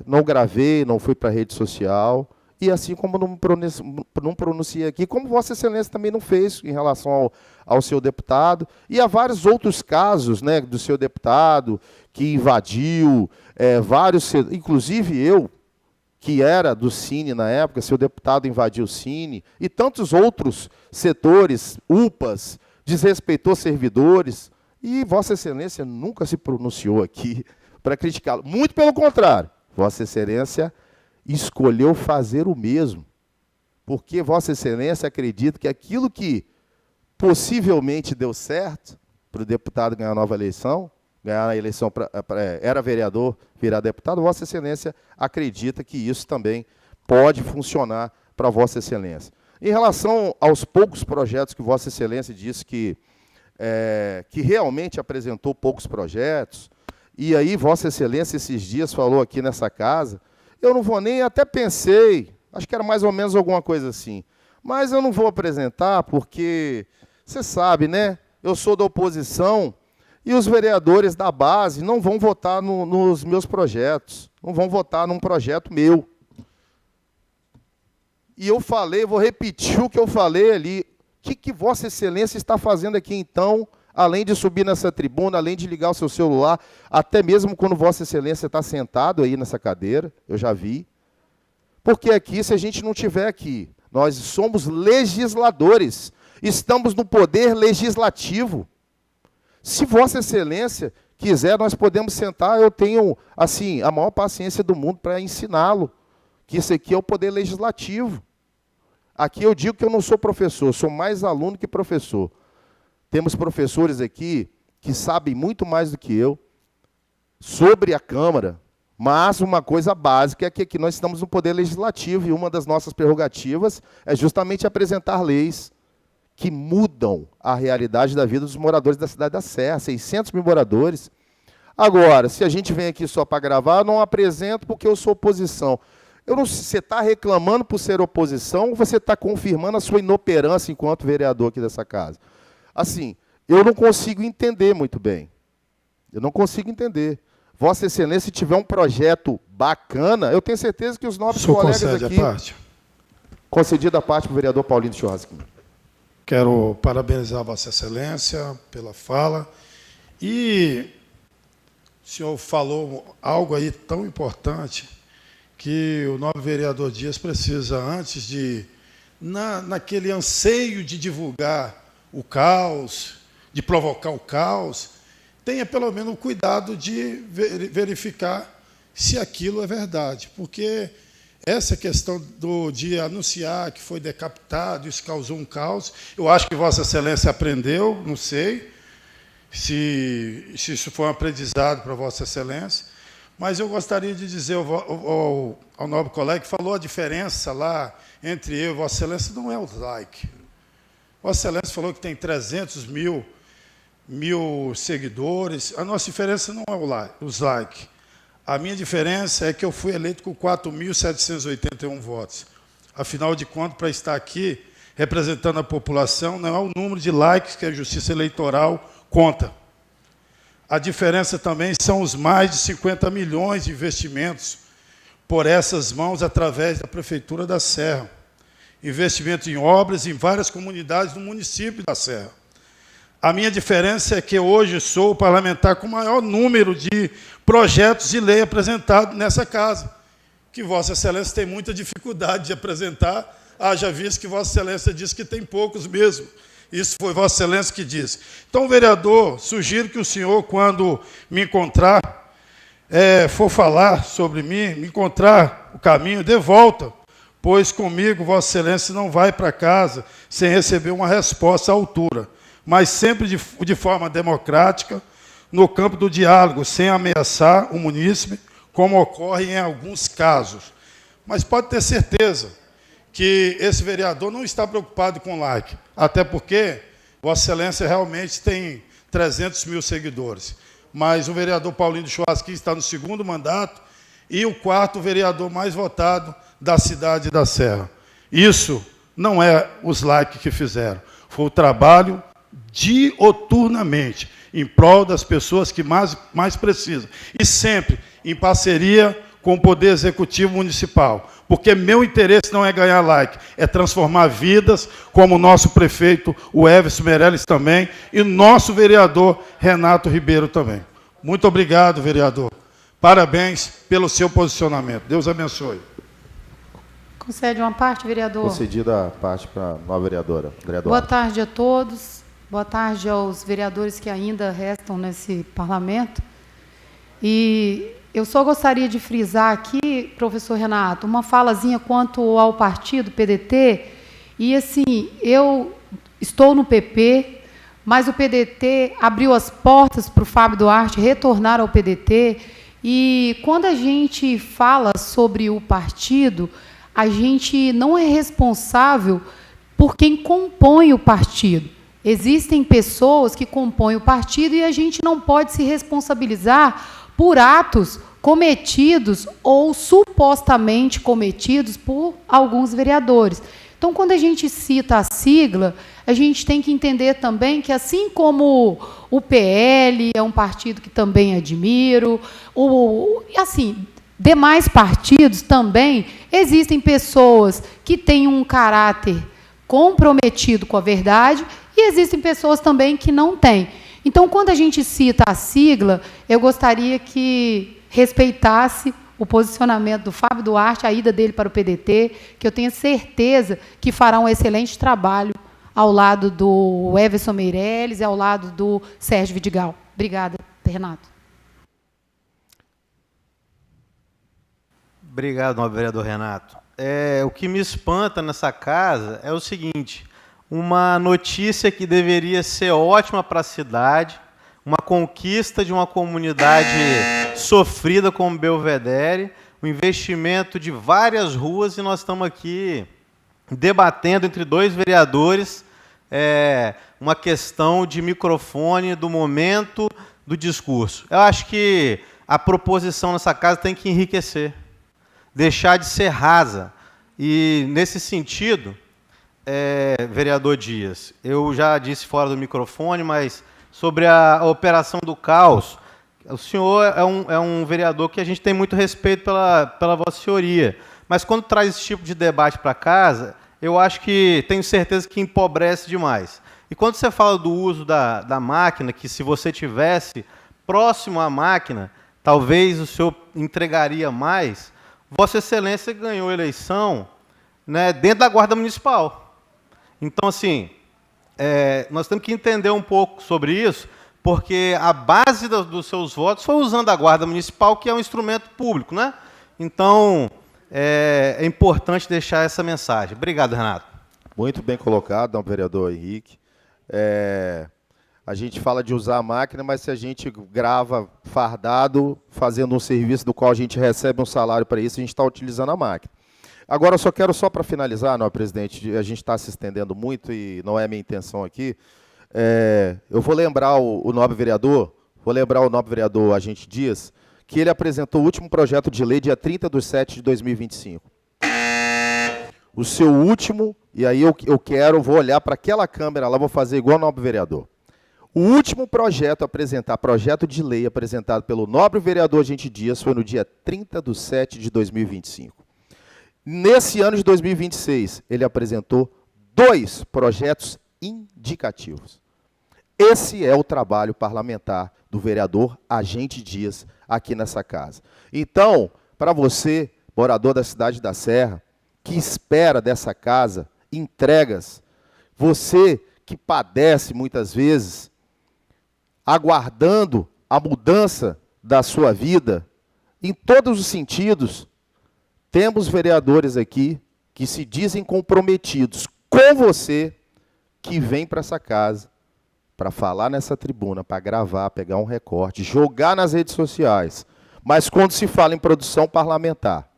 não gravei, não fui para a rede social, e assim como não pronunciei aqui, como Vossa Excelência também não fez em relação ao seu deputado, e há vários outros casos, né, do seu deputado que invadiu, inclusive eu, que era do Cine na época, seu deputado invadiu o Cine, e tantos outros setores, UPAs, desrespeitou servidores, e Vossa Excelência nunca se pronunciou aqui para criticá-lo. Muito pelo contrário, Vossa Excelência escolheu fazer o mesmo, porque Vossa Excelência acredita que aquilo que possivelmente deu certo para o deputado ganhar a nova eleição, ganhar a eleição, era vereador, virar deputado, Vossa Excelência acredita que isso também pode funcionar para Vossa Excelência. Em relação aos poucos projetos que Vossa Excelência disse que realmente apresentou poucos projetos, e aí Vossa Excelência esses dias falou aqui nessa casa, eu não vou nem, até pensei, acho que era mais ou menos alguma coisa assim, mas eu não vou apresentar porque, você sabe, né, eu sou da oposição e os vereadores da base não vão votar nos meus projetos, não vão votar num projeto meu. E eu falei, vou repetir o que eu falei ali. O que Vossa Excelência está fazendo aqui, então, além de subir nessa tribuna, além de ligar o seu celular, até mesmo quando Vossa Excelência está sentado aí nessa cadeira, eu já vi. Porque aqui, se a gente não estiver aqui, nós somos legisladores, estamos no poder legislativo. Se Vossa Excelência quiser, nós podemos sentar, eu tenho, assim, a maior paciência do mundo para ensiná-lo, que isso aqui é o poder legislativo. Aqui eu digo que eu não sou professor, sou mais aluno que professor. Temos professores aqui que sabem muito mais do que eu sobre a Câmara, mas uma coisa básica é que aqui nós estamos no Poder Legislativo e uma das nossas prerrogativas é justamente apresentar leis que mudam a realidade da vida dos moradores da cidade da Serra, 600 mil moradores. Agora, se a gente vem aqui só para gravar, eu não apresento porque eu sou oposição. Eu não, você está reclamando por ser oposição ou você está confirmando a sua inoperância enquanto vereador aqui dessa casa? Assim, eu não consigo entender muito bem. Eu não consigo entender. Vossa Excelência, se tiver um projeto bacana, eu tenho certeza que os nobres colegas aqui... concede a parte? Concedida a parte para o vereador Paulinho Churrasquinho. Quero parabenizar Vossa Excelência pela fala. E o senhor falou algo aí tão importante que o nobre vereador Dias precisa, antes de, naquele anseio de divulgar o caos, de provocar o caos, tenha pelo menos o cuidado de verificar se aquilo é verdade. Porque essa questão de anunciar que foi decapitado, isso causou um caos, eu acho que Vossa Excelência aprendeu, não sei se isso foi um aprendizado para Vossa Excelência, mas eu gostaria de dizer ao nobre colega que falou a diferença lá entre eu e Vossa Excelência não é o like. Vossa Excelência falou que tem 300 mil seguidores. A nossa diferença não é os likes. A minha diferença é que eu fui eleito com 4.781 votos. Afinal de contas, para estar aqui representando a população, não é o número de likes que a Justiça Eleitoral conta. A diferença também são os mais de 50 milhões de investimentos por essas mãos através da Prefeitura da Serra. Investimento em obras em várias comunidades do município da Serra. A minha diferença é que hoje sou o parlamentar com o maior número de projetos de lei apresentados nessa casa, que Vossa Excelência tem muita dificuldade de apresentar, haja visto que Vossa Excelência disse que tem poucos mesmo. Isso foi Vossa Excelência que disse. Então, vereador, sugiro que o senhor, quando me encontrar, for falar sobre mim, me encontrar o caminho, dê volta, pois comigo Vossa Excelência não vai para casa sem receber uma resposta à altura, mas sempre de forma democrática, no campo do diálogo, sem ameaçar o munícipe, como ocorre em alguns casos. Mas pode ter certeza que esse vereador não está preocupado com like, até porque Vossa Excelência realmente tem 300 mil seguidores. Mas o vereador Paulinho do Churrasquinho está no 2º mandato e o 4º vereador mais votado da cidade da Serra. Isso não é os likes que fizeram, foi o trabalho dioturnamente em prol das pessoas que mais precisam. E sempre em parceria com o Poder Executivo Municipal. Porque meu interesse não é ganhar like, é transformar vidas, como o nosso prefeito, o Everson Meirelles também, e o nosso vereador Renato Ribeiro também. Muito obrigado, vereador. Parabéns pelo seu posicionamento. Deus abençoe. Concede uma parte, vereador? Concedida a parte para a nova vereadora. Boa tarde a todos. Boa tarde aos vereadores que ainda restam nesse parlamento. E eu só gostaria de frisar aqui, professor Renato, uma falazinha quanto ao partido PDT. E, assim, eu estou no PP, mas o PDT abriu as portas para o Fábio Duarte retornar ao PDT. E quando a gente fala sobre o partido, a gente não é responsável por quem compõe o partido. Existem pessoas que compõem o partido e a gente não pode se responsabilizar por atos cometidos ou supostamente cometidos por alguns vereadores. Então, quando a gente cita a sigla, a gente tem que entender também que, assim como o PL é um partido que também admiro, assim, demais partidos também, existem pessoas que têm um caráter comprometido com a verdade e existem pessoas também que não têm. Então, quando a gente cita a sigla, eu gostaria que respeitasse o posicionamento do Fábio Duarte, a ida dele para o PDT, que eu tenho certeza que fará um excelente trabalho ao lado do Everson Meirelles e ao lado do Sérgio Vidigal. Obrigada, Renato. Obrigado, nobre vereador Renato. O que me espanta nessa casa é o seguinte: uma notícia que deveria ser ótima para a cidade, uma conquista de uma comunidade sofrida como Belvedere, o investimento de várias ruas, e nós estamos aqui debatendo entre dois vereadores uma questão de microfone, do momento do discurso. Eu acho que a proposição nessa casa tem que enriquecer, deixar de ser rasa. E, nesse sentido, vereador Dias, eu já disse fora do microfone, mas sobre a operação do caos, o senhor é um vereador que a gente tem muito respeito pela vossa senhoria, mas quando traz esse tipo de debate para casa, eu acho que, tenho certeza que empobrece demais. E quando você fala do uso da máquina, que se você tivesse próximo à máquina, talvez o senhor entregaria mais, Vossa Excelência ganhou a eleição, né, dentro da Guarda Municipal. Então, assim, nós temos que entender um pouco sobre isso, porque a base dos seus votos foi usando a Guarda Municipal, que é um instrumento público, né? Então, é importante deixar essa mensagem. Obrigado, Renato. Muito bem colocado, vereador Henrique. A gente fala de usar a máquina, mas se a gente grava fardado, fazendo um serviço do qual a gente recebe um salário para isso, a gente está utilizando a máquina. Agora, eu quero para finalizar, não, presidente, a gente está se estendendo muito e não é minha intenção aqui. Eu vou lembrar o nobre vereador, Agente Dias, que ele apresentou o último projeto de lei dia 30/7/2025. O seu último, e aí vou olhar para aquela câmera lá, vou fazer igual o nobre vereador. O último projeto de lei apresentado pelo nobre vereador Agente Dias foi no dia 30/7/2025. Nesse ano de 2026, ele apresentou 2 projetos indicativos. Esse é o trabalho parlamentar do vereador Agente Dias aqui nessa casa. Então, para você, morador da cidade da Serra, que espera dessa casa entregas, você que padece muitas vezes, aguardando a mudança da sua vida, em todos os sentidos, temos vereadores aqui que se dizem comprometidos com você, que vêm para essa casa, para falar nessa tribuna, para gravar, pegar um recorte, jogar nas redes sociais. Mas quando se fala em produção parlamentar,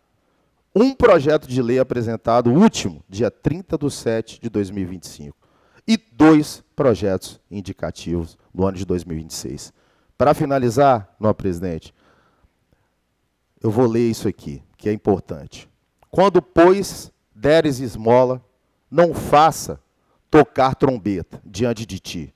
um projeto de lei apresentado, o último, dia 30/7/2025, e 2 projetos indicativos no ano de 2026. Para finalizar, nobre presidente, eu vou ler isso aqui, que é importante. Quando, pois, deres esmola, não faça tocar trombeta diante de ti,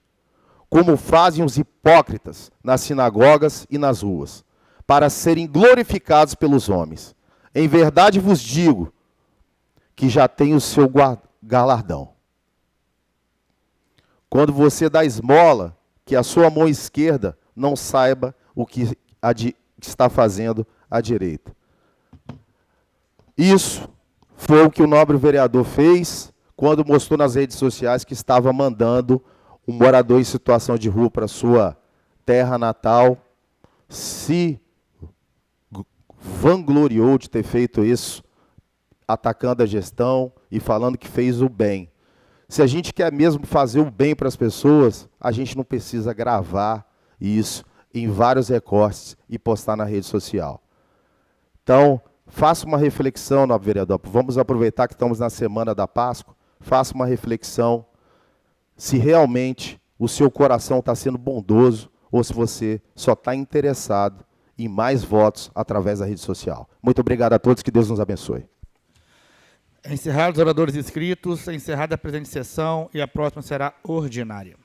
como fazem os hipócritas nas sinagogas e nas ruas, para serem glorificados pelos homens. Em verdade vos digo que já tem o seu galardão. Quando você dá esmola, que a sua mão esquerda não saiba o que está fazendo a direita. Isso foi o que o nobre vereador fez quando mostrou nas redes sociais que estava mandando um morador em situação de rua para sua terra natal, se vangloriou de ter feito isso, atacando a gestão e falando que fez o bem. Se a gente quer mesmo fazer o bem para as pessoas, a gente não precisa gravar isso em vários recortes e postar na rede social. Então, faça uma reflexão, nobre vereador. Vamos aproveitar que estamos na semana da Páscoa. Faça uma reflexão se realmente o seu coração está sendo bondoso ou se você só está interessado em mais votos através da rede social. Muito obrigado a todos, que Deus nos abençoe. Encerrados os oradores inscritos, encerrada a presente sessão e a próxima será ordinária.